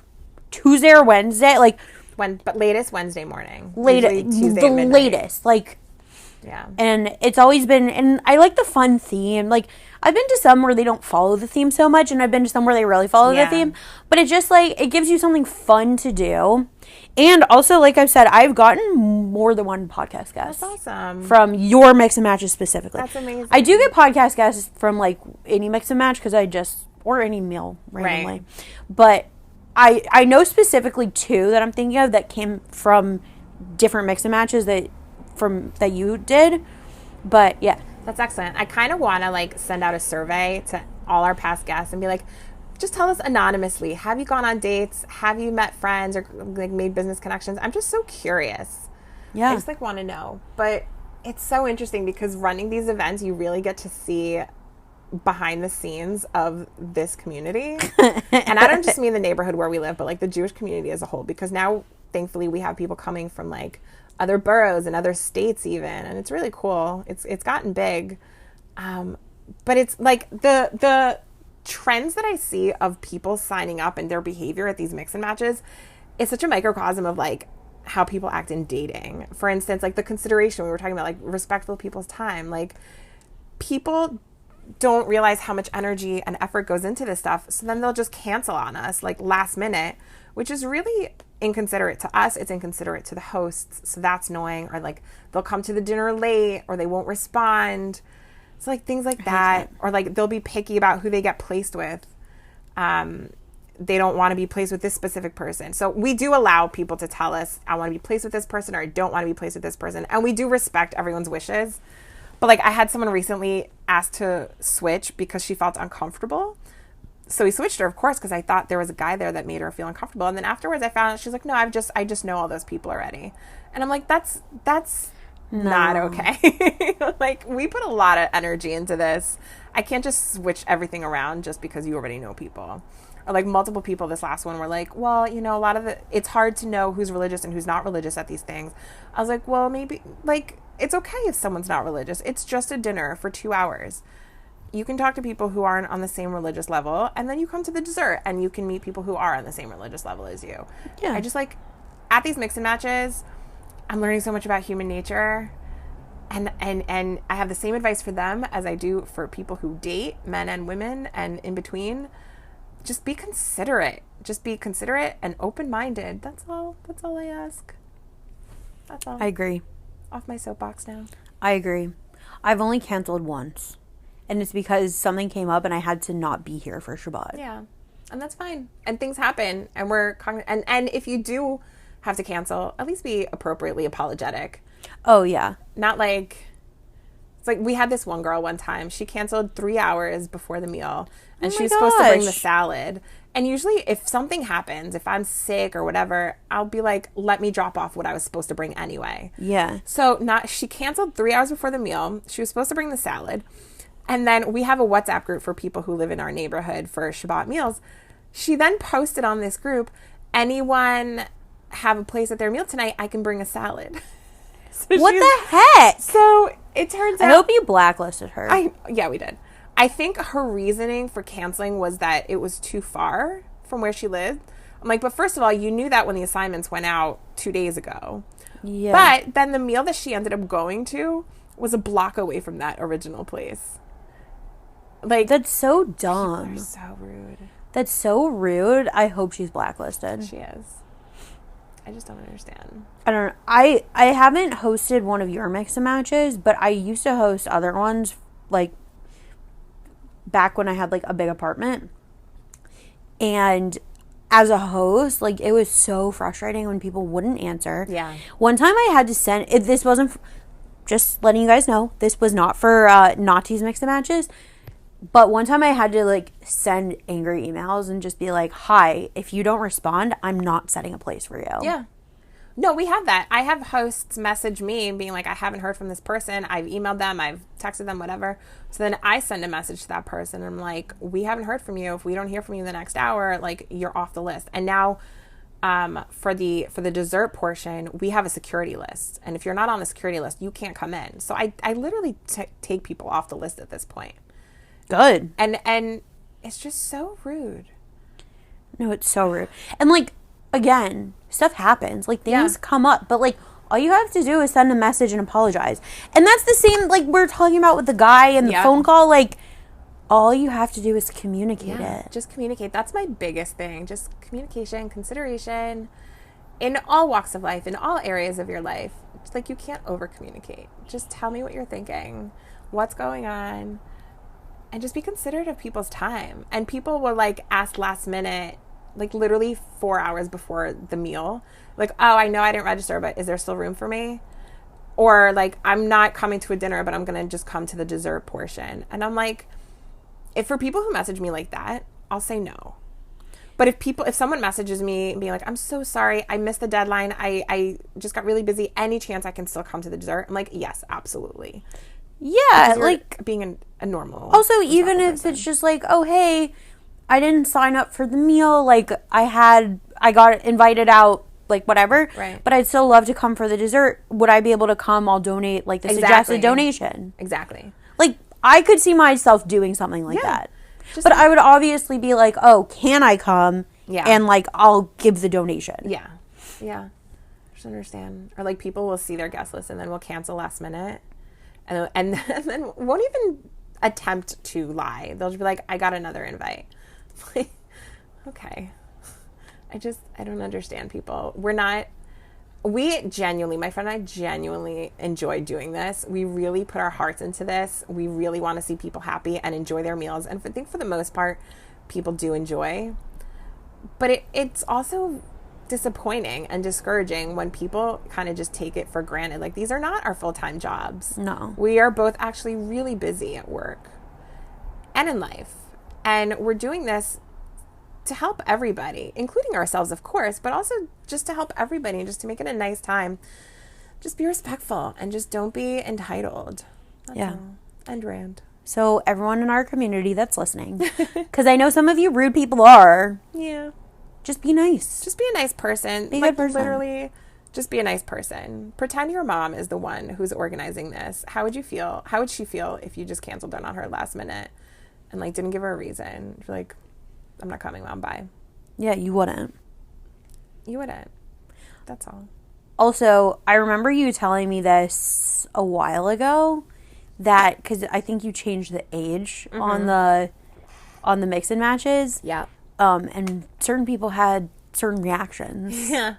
Tuesday or Wednesday. Like,
But latest Wednesday morning.
Tuesday the latest. Like,
yeah.
And it's always been, and I like the fun theme. Like, I've been to some where they don't follow the theme so much, and I've been to some where they really follow the theme. But it's just, like, it gives you something fun to do. And also, like I've said, I've gotten more than one podcast guest.
That's awesome.
From your mix and matches specifically.
That's amazing.
I do get podcast guests from, like, any mix and match because or any meal randomly.
Right.
But I know specifically two that I'm thinking of that came from different mix and matches that you did. But yeah.
That's excellent. I kind of want to, like, send out a survey to all our past guests and be like, just tell us anonymously. Have you gone on dates? Have you met friends or, like, made business connections? I'm just so curious.
Yeah.
I just, like, want to know. But it's so interesting because running these events, you really get to see behind the scenes of this community. And I don't just mean the neighborhood where we live, but, like, the Jewish community as a whole. Because now, thankfully, we have people coming from, like, other boroughs and other states even, and it's really cool. It's gotten big, but it's like the trends that I see of people signing up and their behavior at these mix and matches is such a microcosm of, like, how people act in dating. For instance, like, the consideration we were talking about, like, respectful people's time. Like, people don't realize how much energy and effort goes into this stuff, so then they'll just cancel on us, like, last minute, which is really inconsiderate to us. It's inconsiderate to the hosts, so that's annoying. Or, like, they'll come to the dinner late, or they won't respond. It's, like, things like that. Or, like, they'll be picky about who they get placed with. They don't want to be placed with this specific person. So we do allow people to tell us, I want to be placed with this person, or I don't want to be placed with this person. And we do respect everyone's wishes. But, like, I had someone recently ask to switch because she felt uncomfortable. So we switched her, of course, because I thought there was a guy there that made her feel uncomfortable. And then afterwards I found out she's like, no, I just know all those people already. And I'm like, that's not okay. Like, we put a lot of energy into this. I can't just switch everything around just because you already know people. Or, like, multiple people this last one were like, well, you know, it's hard to know who's religious and who's not religious at these things. I was like, well, maybe, like, it's okay if someone's not religious. It's just a dinner for 2 hours. You can talk to people who aren't on the same religious level, and then you come to the dessert and you can meet people who are on the same religious level as you. Yeah. I just, like, at these mix and matches, I'm learning so much about human nature, and I have the same advice for them as I do for people who date, men and women and in between. Just be considerate. Just be considerate and open-minded. That's all I ask. That's all.
I agree.
Off my soapbox now. I
agree. I've only canceled once. And it's because something came up and I had to not be here for Shabbat.
Yeah. And that's fine. And things happen. And and if you do have to cancel, at least be appropriately apologetic.
Oh, yeah.
Not like... It's like we had this one girl one time. She canceled 3 hours before the meal. And she was supposed to bring the salad. And usually if something happens, if I'm sick or whatever, I'll be like, let me drop off what I was supposed to bring anyway.
Yeah.
So she canceled 3 hours before the meal. She was supposed to bring the salad. And then we have a WhatsApp group for people who live in our neighborhood for Shabbat meals. She then posted on this group, anyone have a place at their meal tonight, I can bring a salad. So
what the heck?
So it turns out...
I hope you blacklisted her.
Yeah, we did. I think her reasoning for canceling was that it was too far from where she lived. I'm like, but first of all, you knew that when the assignments went out 2 days ago.
Yeah.
But then the meal that she ended up going to was a block away from that original place. Like,
that's so dumb.
People are so rude.
That's so rude. I hope she's blacklisted.
She is. I just don't understand.
I don't know. I haven't hosted one of your Mixin matches, but I used to host other ones, like, back when I had, like, a big apartment. And as a host, like, it was so frustrating when people wouldn't answer.
Yeah.
One time I had to send... this wasn't... just letting you guys know, this was not for Nati's Mixin matches. But one time I had to, like, send angry emails and just be like, hi, if you don't respond, I'm not setting a place for you.
Yeah. No, we have that. I have hosts message me being like, I haven't heard from this person. I've emailed them. I've texted them, whatever. So then I send a message to that person. And I'm like, we haven't heard from you. If we don't hear from you in the next hour, like, you're off the list. And now for the dessert portion, we have a security list. And if you're not on the security list, you can't come in. So I literally take people off the list at this point.
Good.
And it's just so rude.
No, it's so rude. And, like, again, stuff happens. Like, things come up. But, like, all you have to do is send a message and apologize. And that's the same, like, we're talking about with the guy and the phone call. Like, all you have to do is communicate it.
Just communicate. That's my biggest thing. Just communication, consideration in all walks of life, in all areas of your life. It's like, you can't over communicate. Just tell me what you're thinking, what's going on. And just be considerate of people's time. And people will, like, ask last minute, like, literally 4 hours before the meal. Like, oh, I know I didn't register, but is there still room for me? Or, like, I'm not coming to a dinner, but I'm going to just come to the dessert portion. And I'm like, for people who message me like that, I'll say no. But if someone messages me being like, I'm so sorry, I missed the deadline, I just got really busy, any chance I can still come to the dessert? I'm like, yes, absolutely.
Yeah, like,
being a normal.
Also, even if person. It's just like, oh, hey, I didn't sign up for the meal. Like, I got invited out, like, whatever.
Right.
But I'd still love to come for the dessert. Would I be able to come? I'll donate, like, the suggested donation.
Exactly.
Like, I could see myself doing something like that. But I would obviously be like, oh, can I come?
Yeah.
And, like, I'll give the donation.
Yeah. Yeah. Just understand. Or, like, people will see their guest list and then will cancel last minute. And then won't even attempt to lie. They'll just be like, I got another invite. Like, okay. I don't understand people. My friend and I genuinely enjoy doing this. We really put our hearts into this. We really want to see people happy and enjoy their meals. And I think for the most part, people do enjoy. But it's also disappointing and discouraging when people kind of just take it for granted. Like, these are not our full-time jobs.
No.
We are both actually really busy at work and in life. And we're doing this to help everybody, including ourselves, of course, but also just to help everybody and just to make it a nice time. Just be respectful and just don't be entitled. That's all. End rant.
So everyone in our community that's listening, because I know some of you rude people are.
Yeah.
Just be nice.
Just be a nice person.
Be a good person.
Literally, just be a nice person. Pretend your mom is the one who's organizing this. How would you feel? How would she feel if you just canceled on her last minute and, like, didn't give her a reason? You're like, I'm not coming, Mom. Bye.
Yeah, you wouldn't.
You wouldn't. That's all.
Also, I remember you telling me this a while ago, that because I think you changed the age on the Mixin matches.
Yeah.
And certain people had certain reactions.
Yeah.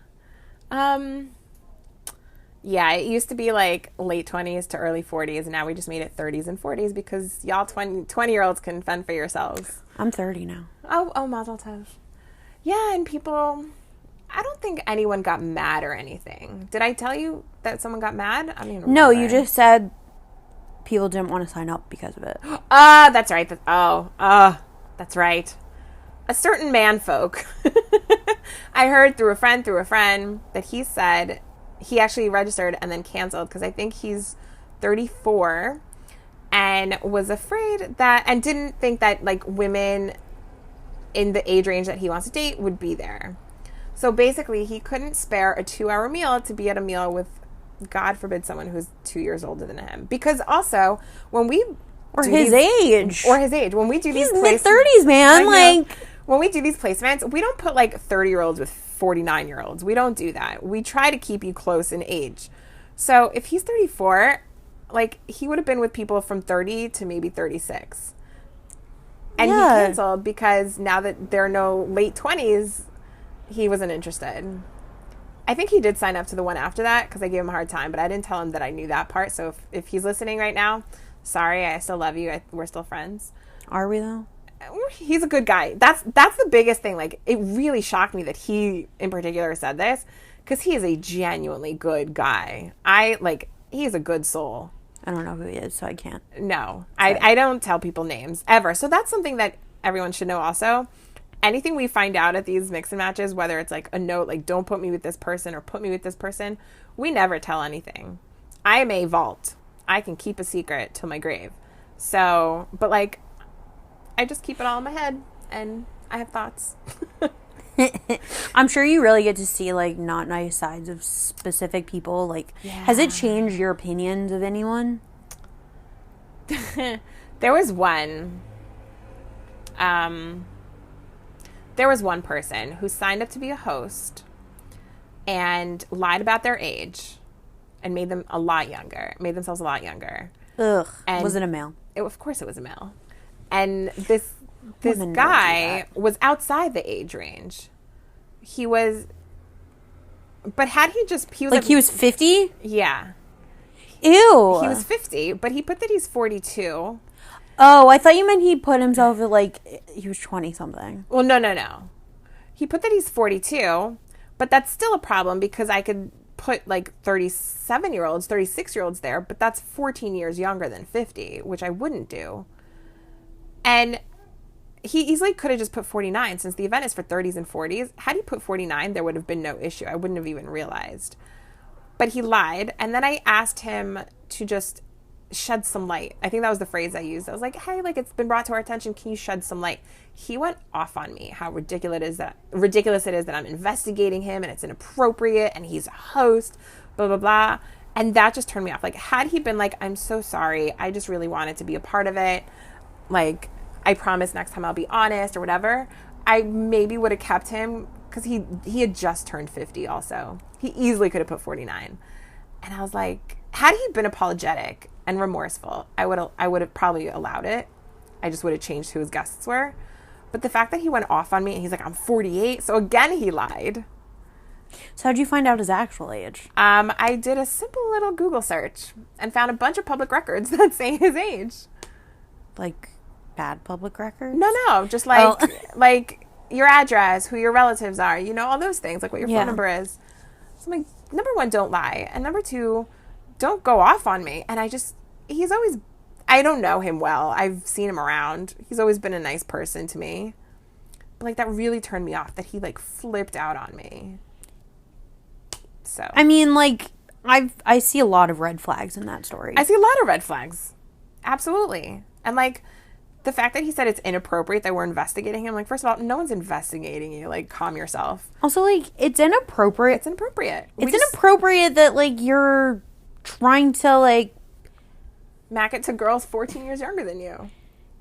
Yeah, it used to be like late 20s to early 40s, and now we just made it 30s and 40s because y'all 20-year-olds can fend for yourselves.
I'm 30 now.
Oh, mazel tov. Yeah, and people, I don't think anyone got mad or anything. Did I tell you that someone got mad? I mean,
no, you just said people didn't want to sign up because of it.
That's right. That's right. A certain man folk. I heard through a friend that he said he actually registered and then canceled because I think he's 34 and was afraid that, and didn't think that like women in the age range that he wants to date would be there. So basically, he couldn't spare a 2-hour meal to be at a meal with, God forbid, someone who's 2 years older than him. Because also, when we
or his age,
when we do these
mid-30s, man,
when we do these placements, we don't put like 30-year-olds with 49-year-olds. We don't do that. We try to keep you close in age. So if he's 34, like he would have been with people from 30 to maybe 36. And he canceled because now that there are no late 20s, he wasn't interested. I think he did sign up to the one after that because I gave him a hard time, but I didn't tell him that I knew that part. So if he's listening right now, sorry, I still love you. We're still friends.
Are we though?
He's a good guy. That's the biggest thing. Like, it really shocked me that he in particular said this because he is a genuinely good guy. He is a good soul.
I don't know who he is, so I can't.
No, I don't tell people names ever. So that's something that everyone should know also. Anything we find out at these Mixin matches, whether it's like a note, like don't put me with this person or put me with this person, we never tell anything. I am a vault. I can keep a secret till my grave. So, but like, I just keep it all in my head and I have thoughts.
I'm sure you really get to see like not nice sides of specific people. Like, has it changed your opinions of anyone?
There was one person who signed up to be a host and lied about their age and made themselves a lot younger.
Ugh. And was it a male?
Of course it was a male. And this guy was outside the age range. He was like
he was 50?
Yeah.
Ew.
He was 50, but he put that he's 42.
Oh, I thought you meant he put himself at like he was 20 something.
Well, no. He put that he's 42, but that's still a problem because I could put like 37-year-olds, 36-year-olds there, but that's 14 years younger than 50, which I wouldn't do. And he easily could have just put 49 since the event is for 30s and 40s. Had he put 49, there would have been no issue. I wouldn't have even realized. But he lied. And then I asked him to just shed some light. I think that was the phrase I used. I was like, hey, like it's been brought to our attention. Can you shed some light? He went off on me how ridiculous it is that I'm investigating him and it's inappropriate and he's a host, blah, blah, blah. And that just turned me off. Like, had he been like, I'm so sorry, I just really wanted to be a part of it. Like, I promise next time I'll be honest or whatever. I maybe would have kept him because he had just turned 50 also. He easily could have put 49. And I was like, had he been apologetic and remorseful, I would have probably allowed it. I just would have changed who his guests were. But the fact that he went off on me and he's like, I'm 48. So again, he lied.
So how'd you find out his actual age?
I did a simple little Google search and found a bunch of public records that say his age.
Like bad public records?
No, just like like your address, who your relatives are, all those things, like what your phone number is. So I'm like, number one, don't lie, and number two, don't go off on me. And I don't know him well. I've seen him around. He's always been a nice person to me, but like that really turned me off that he like flipped out on me. So
I mean, like I see a lot of red flags in that story.
I see a lot of red flags, absolutely. And like the fact that he said it's inappropriate that we're investigating him, like, first of all, no one's investigating you. Like, calm yourself.
Also, like, it's inappropriate.
It's inappropriate.
It's inappropriate that, like, you're trying to, like...
Mack it to girls 14 years younger than you.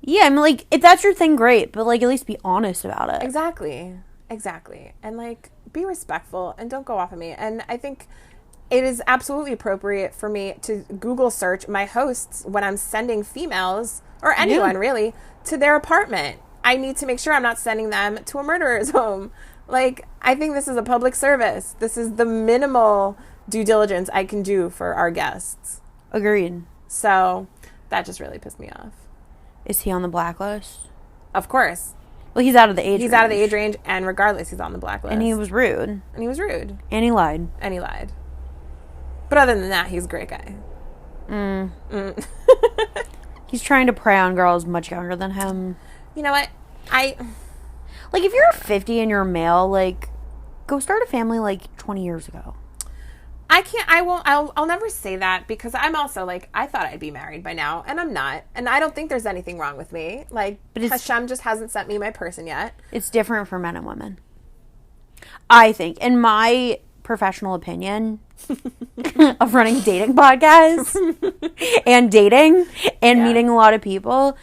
Yeah, I mean, like, if that's your thing, great. But, like, at least be honest about it.
Exactly. And, like, be respectful and don't go off on me. And I think it is absolutely appropriate for me to Google search my hosts when I'm sending females... or anyone, really, to their apartment. I need to make sure I'm not sending them to a murderer's home. Like, I think this is a public service. This is the minimal due diligence I can do for our guests.
Agreed.
So, that just really pissed me off.
Is he on the blacklist?
Of course.
Well, he's out of the age range.
He's out of the age range, and regardless, he's on the blacklist.
And he was rude.
And he
lied.
But other than that, he's a great guy.
He's trying to prey on girls much younger than him.
You know what? Like,
if you're 50 and you're a male, like, go start a family, like, 20 years ago.
I'll never say that because I'm also like, I thought I'd be married by now and I'm not. And I don't think there's anything wrong with me. Like, but Hashem just hasn't sent me my person yet.
It's different for men and women. I think, in my professional opinion of running dating podcasts and dating and meeting a lot of people,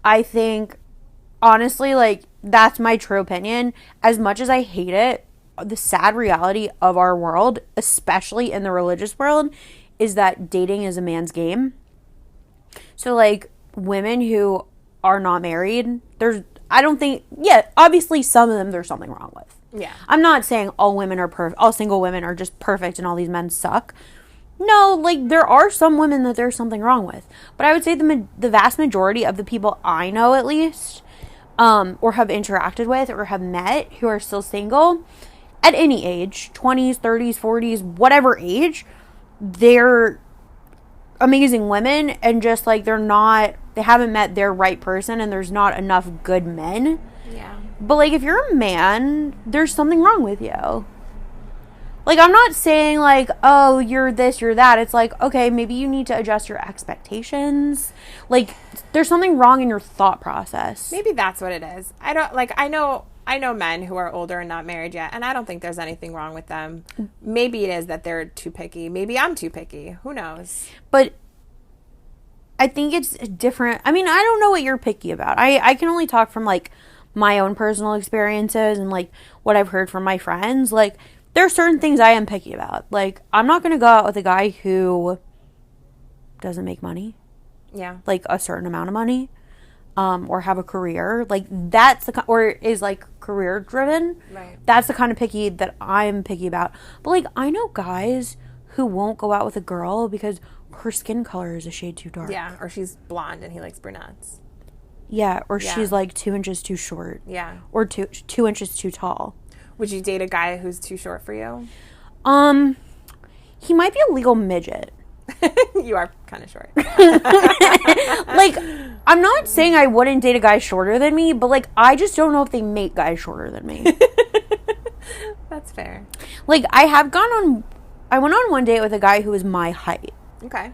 I think, honestly, like, that's my true opinion. As much as I hate it, the sad reality of our world, especially in the religious world, is that dating is a man's game. So, like, women who are not married, obviously some of them there's something wrong with.
Yeah.
I'm not saying all women are all single women are just perfect and all these men suck. No, like, there are some women that there's something wrong with. But I would say the vast majority of the people I know, at least, or have interacted with or have met who are still single, at any age, 20s, 30s, 40s, whatever age, they're amazing women, and just, like, they haven't met their right person, and there's not enough good men.
Yeah.
But, like, if you're a man, there's something wrong with you. Like, I'm not saying, like, oh, you're this, you're that. It's like, okay, maybe you need to adjust your expectations. Like, there's something wrong in your thought process.
Maybe that's what it is. I know men who are older and not married yet, and I don't think there's anything wrong with them. Maybe it is that they're too picky. Maybe I'm too picky. Who knows?
But I think it's different. I mean, I don't know what you're picky about. I can only talk from, like, my own personal experiences and, like, what I've heard from my friends. Like, there are certain things I am picky about. Like, I'm not going to go out with a guy who doesn't make money.
Yeah.
Like, a certain amount of money. Or have a career. Like, that's or is, like, career driven.
Right.
That's the kind of picky that I'm picky about. But, like, I know guys who won't go out with a girl because her skin color is a shade too dark.
Yeah, or she's blonde and he likes brunettes.
Yeah, or she's, like, 2 inches too short.
Yeah.
Or 2 inches too tall.
Would you date a guy who's too short for you?
He might be a legal midget.
You are kind of short.
Like, I'm not saying I wouldn't date a guy shorter than me, but, like, I just don't know if they make guys shorter than me.
That's fair.
Like, I went on one date with a guy who was my height.
Okay.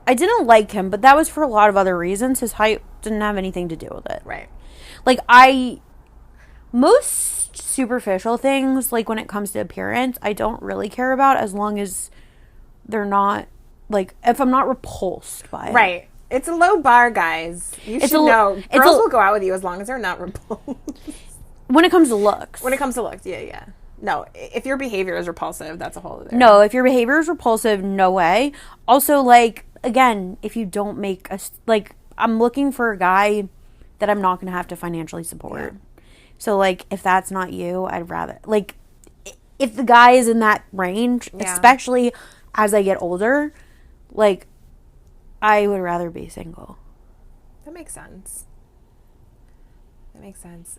I didn't like him, but that was for a lot of other reasons. His height didn't have anything to do with it.
Right.
Like, most superficial things, like, when it comes to appearance, I don't really care about, as long as they're not, like, if I'm not repulsed by it.
Right. It's a low bar, guys. You should know. Girls will go out with you as long as they're not repulsed.
When it comes to looks.
When it comes to looks, yeah. No, if your behavior is repulsive, that's a whole other.
No, if your behavior is repulsive, no way. Also, like, again, if you don't make like, I'm looking for a guy that I'm not going to have to financially support. Yeah. So, like, if that's not you, I'd rather, like, if the guy is in that range, especially as I get older, like, I would rather be single.
That makes sense.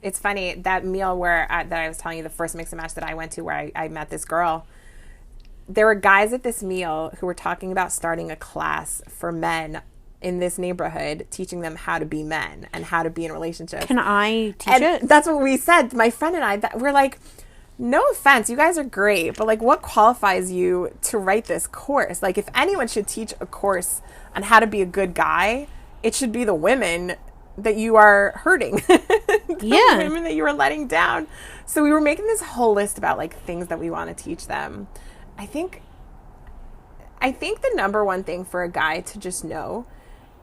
It's funny, that meal that I was telling you, the first Mix and Match that I went to where I met this girl, there were guys at this meal who were talking about starting a class for men in this neighborhood, teaching them how to be men and how to be in relationships.
Can I teach it?
That's what we said. My friend and I, we're like, no offense, you guys are great, but, like, what qualifies you to write this course? Like, if anyone should teach a course on how to be a good guy, it should be the women that you are hurting. The women that you are letting down. So we were making this whole list about, like, things that we want to teach them. I think the number one thing for a guy to just know,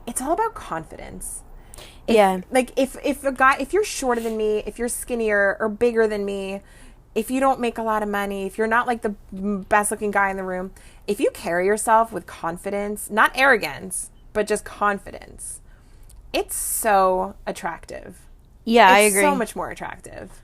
it's all about confidence. Like, if you're shorter than me, if you're skinnier or bigger than me, if you don't make a lot of money, if you're not, like, the best looking guy in the room, if you carry yourself with confidence, not arrogance, but just confidence, it's so attractive.
Yeah, I agree.
It's so much more attractive.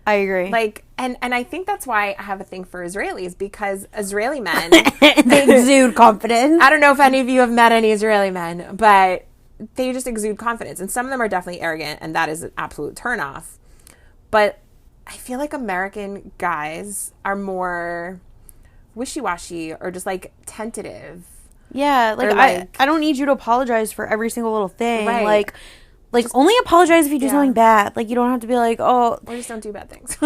I agree.
Like, and I think that's why I have a thing for Israelis, because Israeli men,
they exude confidence.
I don't know if any of you have met any Israeli men, but they just exude confidence. And some of them are definitely arrogant, and that is an absolute turnoff. But I feel like American guys are more wishy-washy or just, like, tentative.
Yeah, like, I don't need you to apologize for every single little thing.
Right.
Like, only apologize if you do something bad. Like, you don't have to be like, oh.
Or just don't do bad things.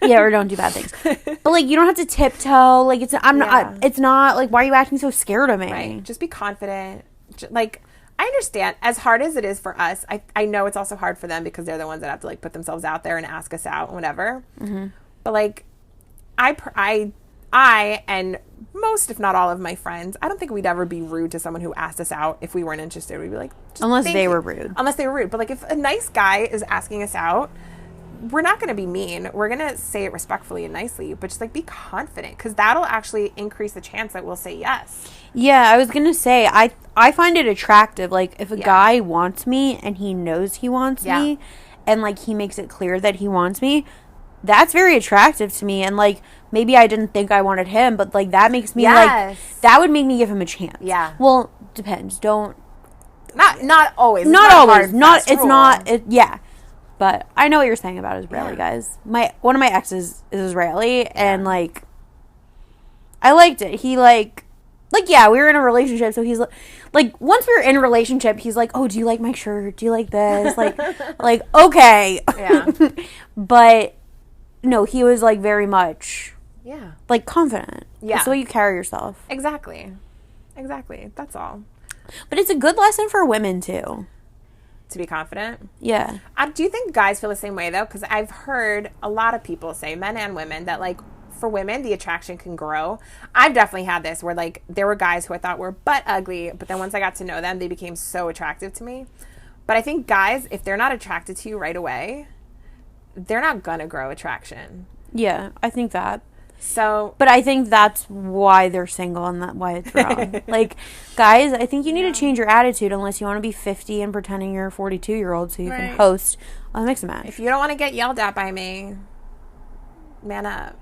Yeah, or don't do bad things. But, like, you don't have to tiptoe. Like, it's not, like, why are you acting so scared of me?
Right. Just be confident. Like, I understand. As hard as it is for us, I know it's also hard for them because they're the ones that have to, like, put themselves out there and ask us out and whatever. Mm-hmm. But, like, I and most, if not all of my friends, I don't think we'd ever be rude to someone who asked us out if we weren't interested. We'd be like,
unless they were rude.
Unless they were rude. But, like, if a nice guy is asking us out, we're not going to be mean. We're going to say it respectfully and nicely, but just, like, be confident, because that'll actually increase the chance that we'll say yes.
Yeah, I was going to say, I find it attractive. Like, if a guy wants me and he knows he wants me, and, like, he makes it clear that he wants me, that's very attractive to me. And, like, maybe I didn't think I wanted him, but, like, that makes me, like, that would make me give him a chance.
Yeah.
Well, depends. Don't.
Not always.
Not always. Yeah. But I know what you're saying about Israeli guys. One of my exes is Israeli, and, like, I liked it. He, like, yeah, we were in a relationship, so he's, like, once we were in a relationship, he's like, oh, do you like my shirt? Do you like this? Like, okay.
Yeah.
But, no, he was, like, very much, like, confident.
Yeah.
That's the way you carry yourself.
Exactly. That's all.
But it's a good lesson for women, too.
To be confident?
Yeah.
Do you think guys feel the same way, though? Because I've heard a lot of people say, men and women, that, like, for women, the attraction can grow. I've definitely had this where, like, there were guys who I thought were butt ugly, but then once I got to know them, they became so attractive to me. But I think guys, if they're not attracted to you right away, they're not gonna grow attraction.
Yeah, I think that.
So,
but I think that's why they're single and that why it's wrong. Like, guys, I think you need to change your attitude unless you want to be 50 and pretending you're a 42-year-old so you can host a Mixin match.
If you don't want to get yelled at by me, man up.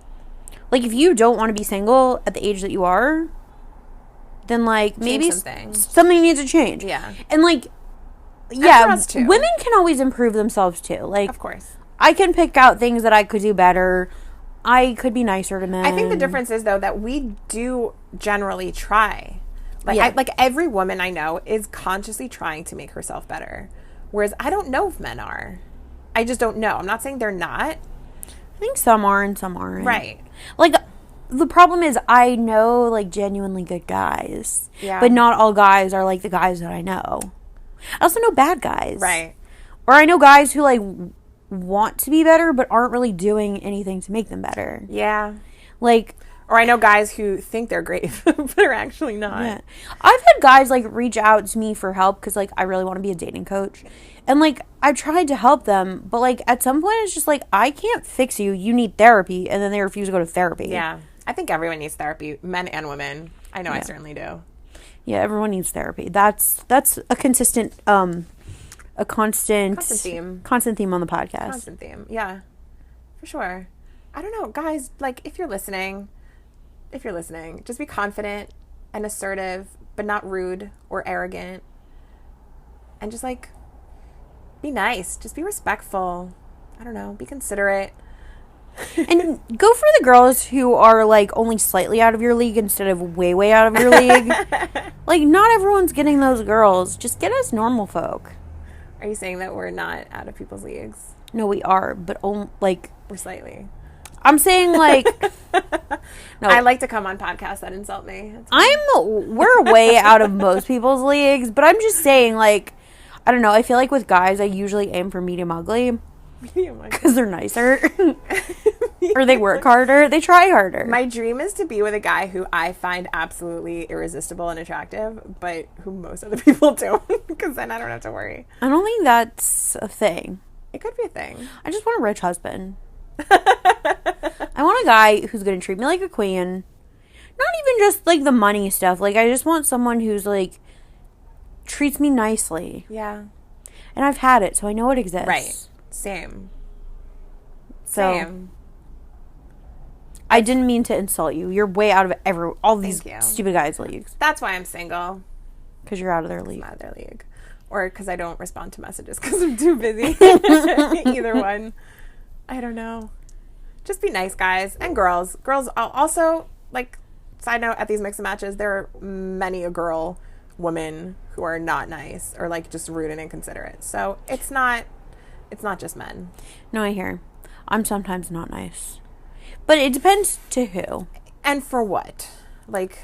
Like, if you don't want to be single at the age that you are, then, like, maybe something needs to change.
Yeah.
And, like, women can always improve themselves, too. Like,
of course.
I can pick out things that I could do better. I could be nicer to men.
I think the difference is, though, that we do generally try. Like, like every woman I know is consciously trying to make herself better. Whereas I don't know if men are. I just don't know. I'm not saying they're not.
I think some are and some aren't.
Right.
Like, the problem is I know, like, genuinely good guys.
Yeah.
But not all guys are like the guys that I know. I also know bad guys.
Right.
Or I know guys who, like, want to be better but aren't really doing anything to make them better.
Yeah.
Like,
or I know guys who think they're great but are actually not.
Yeah. I've had guys, like, reach out to me for help because, like, I really want to be a dating coach. And, like, I tried to help them, but, like, at some point it's just like, I can't fix you. You need therapy. And then they refuse to go to therapy.
Yeah. I think everyone needs therapy, men and women. I know I certainly do.
Yeah, everyone needs therapy. That's a consistent constant theme on the podcast.
Constant theme, yeah, for sure. I don't know, guys. Like, if you're listening, just be confident and assertive, but not rude or arrogant, and just, like, be nice. Just be respectful. I don't know. Be considerate.
And go for the girls who are, like, only slightly out of your league instead of way, way out of your league. Like, not everyone's getting those girls. Just get us normal folk.
Are you saying that we're not out of people's leagues?
No, we are, but like,
we're slightly.
I'm saying, like,
no. I like to come on podcasts that insult me.
We're way out of most people's leagues, but I'm just saying, like, I don't know. I feel like with guys, I usually aim for medium ugly. Because they're nicer. Or they work harder. They try harder.
My dream is to be with a guy who I find absolutely irresistible and attractive, but who most other people don't, because then I don't have to worry.
I don't think that's a thing.
It could be a thing.
I just want a rich husband. I want a guy who's going to treat me like a queen. Not even just, like, the money stuff. Like, I just want someone who's, like, treats me nicely.
Yeah.
And I've had it, so I know it exists.
Right. Same.
I didn't mean to insult you. You're way out of all these stupid guys' leagues.
That's why I'm single.
Because you're out of their league.
I'm out of their league. Or because I don't respond to messages because I'm too busy. Either one. I don't know. Just be nice, guys. And girls. Girls also, like, side note, at these Mixin matches, there are many women who are not nice or, like, just rude and inconsiderate. So it's not just men.
No, I hear. I'm sometimes not nice. But it depends to who.
And for what? Like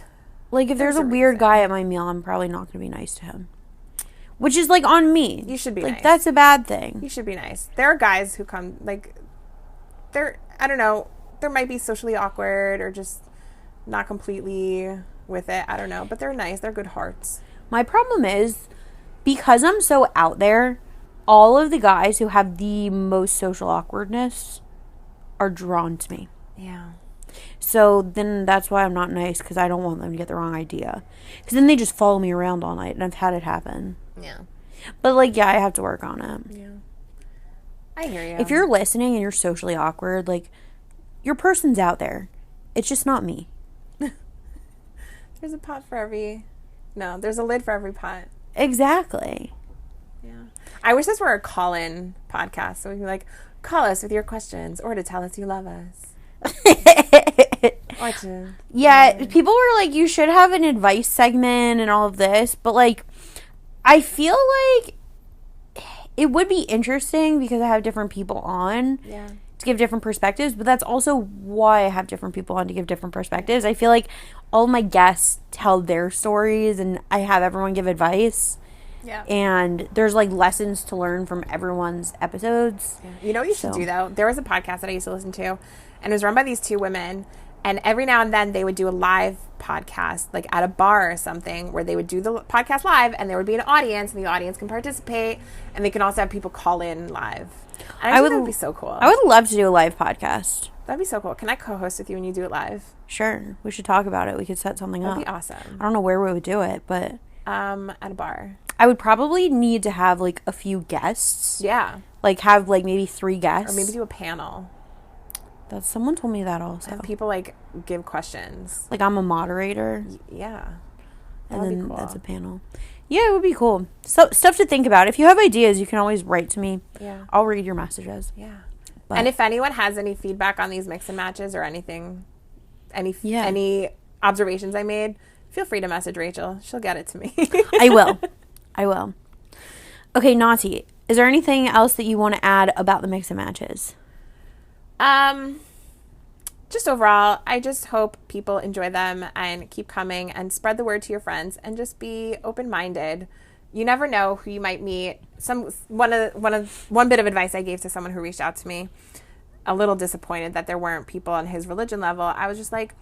if there's a weird guy at my meal, I'm probably not going to be nice to him. Which is, like, on me.
You should be
like,
nice.
That's a bad thing.
You should be nice. There are guys who come, like, I don't know, there might be socially awkward or just not completely with it. I don't know. But they're nice. They're good hearts.
My problem is, because I'm so out there, all of the guys who have the most social awkwardness are drawn to me.
Yeah.
So then that's why I'm not nice, because I don't want them to get the wrong idea. Because then they just follow me around all night, and I've had it happen.
Yeah.
But, like, yeah, I have to work on it.
Yeah. I hear you.
If you're listening and you're socially awkward, like, your person's out there. It's just not me.
There's a pot for every... No, there's a lid for every pot.
Exactly.
Yeah. I wish this were a call-in podcast, so we can be like, call us with your questions, or to tell us you love us.
Yeah, people were like, you should have an advice segment and all of this, but, like, I feel like it would be interesting because I have different people on to give different perspectives, but that's also why I have different people on to give different perspectives. I feel like all of my guests tell their stories and I have everyone give advice.
Yeah.
And there's, like, lessons to learn from everyone's episodes.
Yeah. You know what you should do, though? There was a podcast that I used to listen to, and it was run by these two women, and every now and then they would do a live podcast, like at a bar or something, where they would do the podcast live, and there would be an audience, and the audience can participate, and they can also have people call in live. And I think that would be so cool.
I would love to do a live podcast.
That'd be so cool. Can I co-host with you when you do it live?
Sure. We should talk about it. We could set something up.
That'd be awesome.
I don't know where we would do it, but...
At a bar.
I would probably need to have, like, a few guests.
Yeah.
Like, have, like, maybe 3 guests.
Or maybe do a panel.
Someone told me that also.
Have people, like, give questions.
Like, I'm a moderator.
Yeah.
And then that's a panel. Yeah, it would be cool. So, stuff to think about. If you have ideas, you can always write to me.
Yeah.
I'll read your messages.
Yeah. But, and if anyone has any feedback on these mix and matches or anything, any observations I made, feel free to message Rachel. She'll get it to me.
I will. Okay, Nati, is there anything else that you want to add about the mix and matches?
Just overall, I just hope people enjoy them and keep coming and spread the word to your friends and just be open-minded. You never know who you might meet. One bit of advice I gave to someone who reached out to me, a little disappointed that there weren't people on his religion level. I was just like,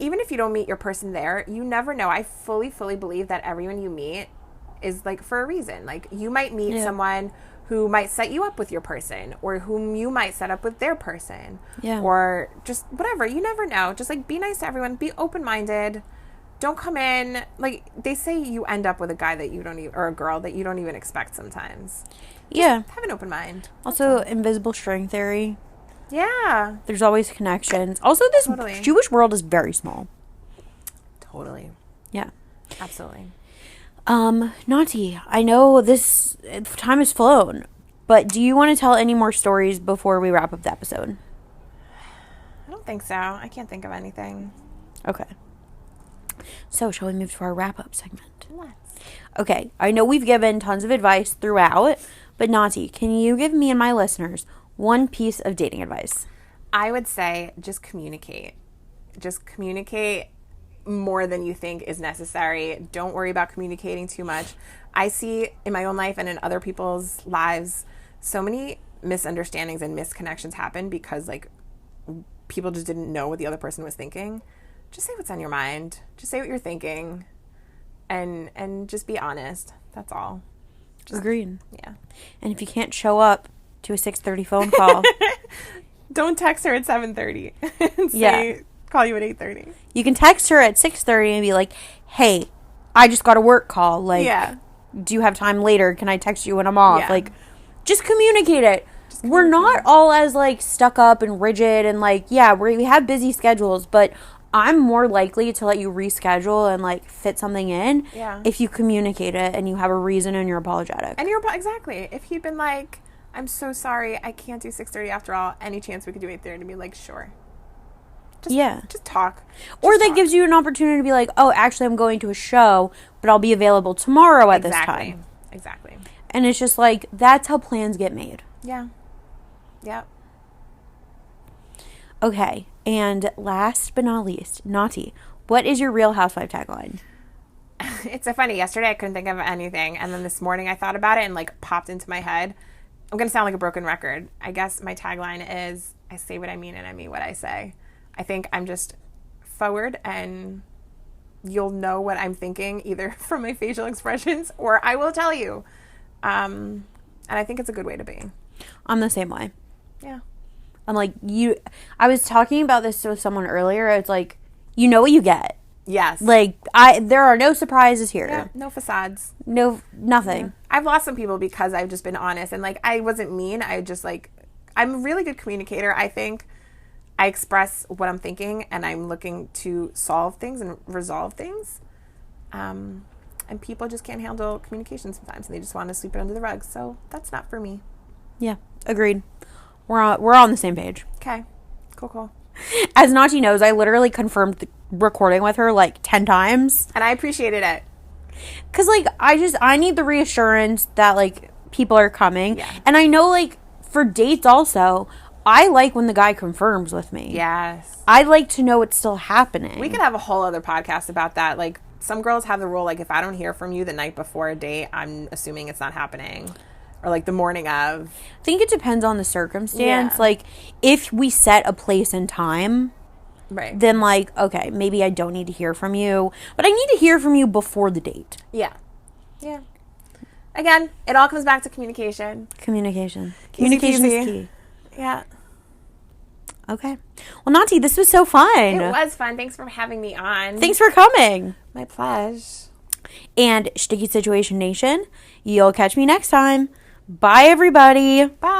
even if you don't meet your person there, you never know. I fully believe that everyone you meet is, like, for a reason. Like, you might meet someone who might set you up with your person, or whom you might set up with their person, or just whatever. You never know. Just, like, be nice to everyone. Be open-minded. Don't come in, like, they say you end up with a guy that you don't even, or a girl that you don't even expect sometimes. Just have an open mind.
Also, invisible string theory.
Yeah.
There's always connections. Also, this Jewish world is very small.
Totally.
Yeah.
Absolutely.
Nati, I know this time has flown, but do you want to tell any more stories before we wrap up the episode?
I don't think so. I can't think of anything.
Okay. So, shall we move to our wrap-up segment?
Let's.
Okay, I know we've given tons of advice throughout, but Nati, can you give me and my listeners one piece of dating advice?
I would say just communicate. Just communicate more than you think is necessary. Don't worry about communicating too much. I see in my own life and in other people's lives so many misunderstandings and misconnections happen because, like, people just didn't know what the other person was thinking. Just say what's on your mind. Just say what you're thinking, and just be honest. That's all.
Agreed.
Yeah.
And if you can't show up to a 6:30 phone call,
don't text her at 7:30 and say, call you at 8:30.
You can text her at 6:30 and be like, hey, I just got a work call. Like, do you have time later? Can I text you when I'm off?
Yeah.
Like, just communicate it. We're not all as, like, stuck up and rigid and, like, we have busy schedules, but I'm more likely to let you reschedule and, like, fit something in if you communicate it and you have a reason and you're apologetic. And
exactly. If he'd been like, I'm so sorry, I can't do 6:30 after all, any chance we could do 8:30? Be like, sure. Just talk.
Or that gives you an opportunity to be like, oh, actually, I'm going to a show, but I'll be available tomorrow at this time.
Exactly.
And it's just like, that's how plans get made.
Yeah. Yep.
Okay, and last but not least, Nati, what is your Real Housewife tagline?
It's so funny. Yesterday I couldn't think of anything, and then this morning I thought about it and like popped into my head. I'm gonna sound like a broken record. I guess my tagline is I say what I mean and I mean what I say. I think I'm just forward and you'll know what I'm thinking either from my facial expressions or I will tell you. And I think it's a good way to be.
I'm the same way.
Yeah.
I'm like, I was talking about this with someone earlier. It's like, you know what you get.
Yes.
Like, there are no surprises here.
Yeah, no facades.
No, nothing.
Yeah. I've lost some people because I've just been honest and like I wasn't mean. I just like I'm a really good communicator. I think I express what I'm thinking and I'm looking to solve things and resolve things. And people just can't handle communication sometimes and they just want to sweep it under the rug. So that's not for me.
Yeah, agreed. We're on the same page.
Okay. Cool.
As Nati knows, I literally confirmed the recording with her like 10 times.
And I appreciated it.
Because, like, I need the reassurance that, like, people are coming.
Yeah.
And I know, like, for dates also, I like when the guy confirms with me.
Yes.
I like to know it's still happening.
We could have a whole other podcast about that. Like, some girls have the rule, like, if I don't hear from you the night before a date, I'm assuming it's not happening. Or, like, the morning of.
I think it depends on the circumstance.
Yeah.
Like, if we set a place and time,
right,
then, like, okay, maybe I don't need to hear from you. But I need to hear from you before the date.
Yeah. Again, it all comes back to communication.
Communication is key.
Yeah.
Okay. Well, Nati, this was so fun.
It was fun. Thanks for having me on.
Thanks for coming.
My pleasure.
And Sticky Situation Nation, you'll catch me next time. Bye, everybody.
Bye.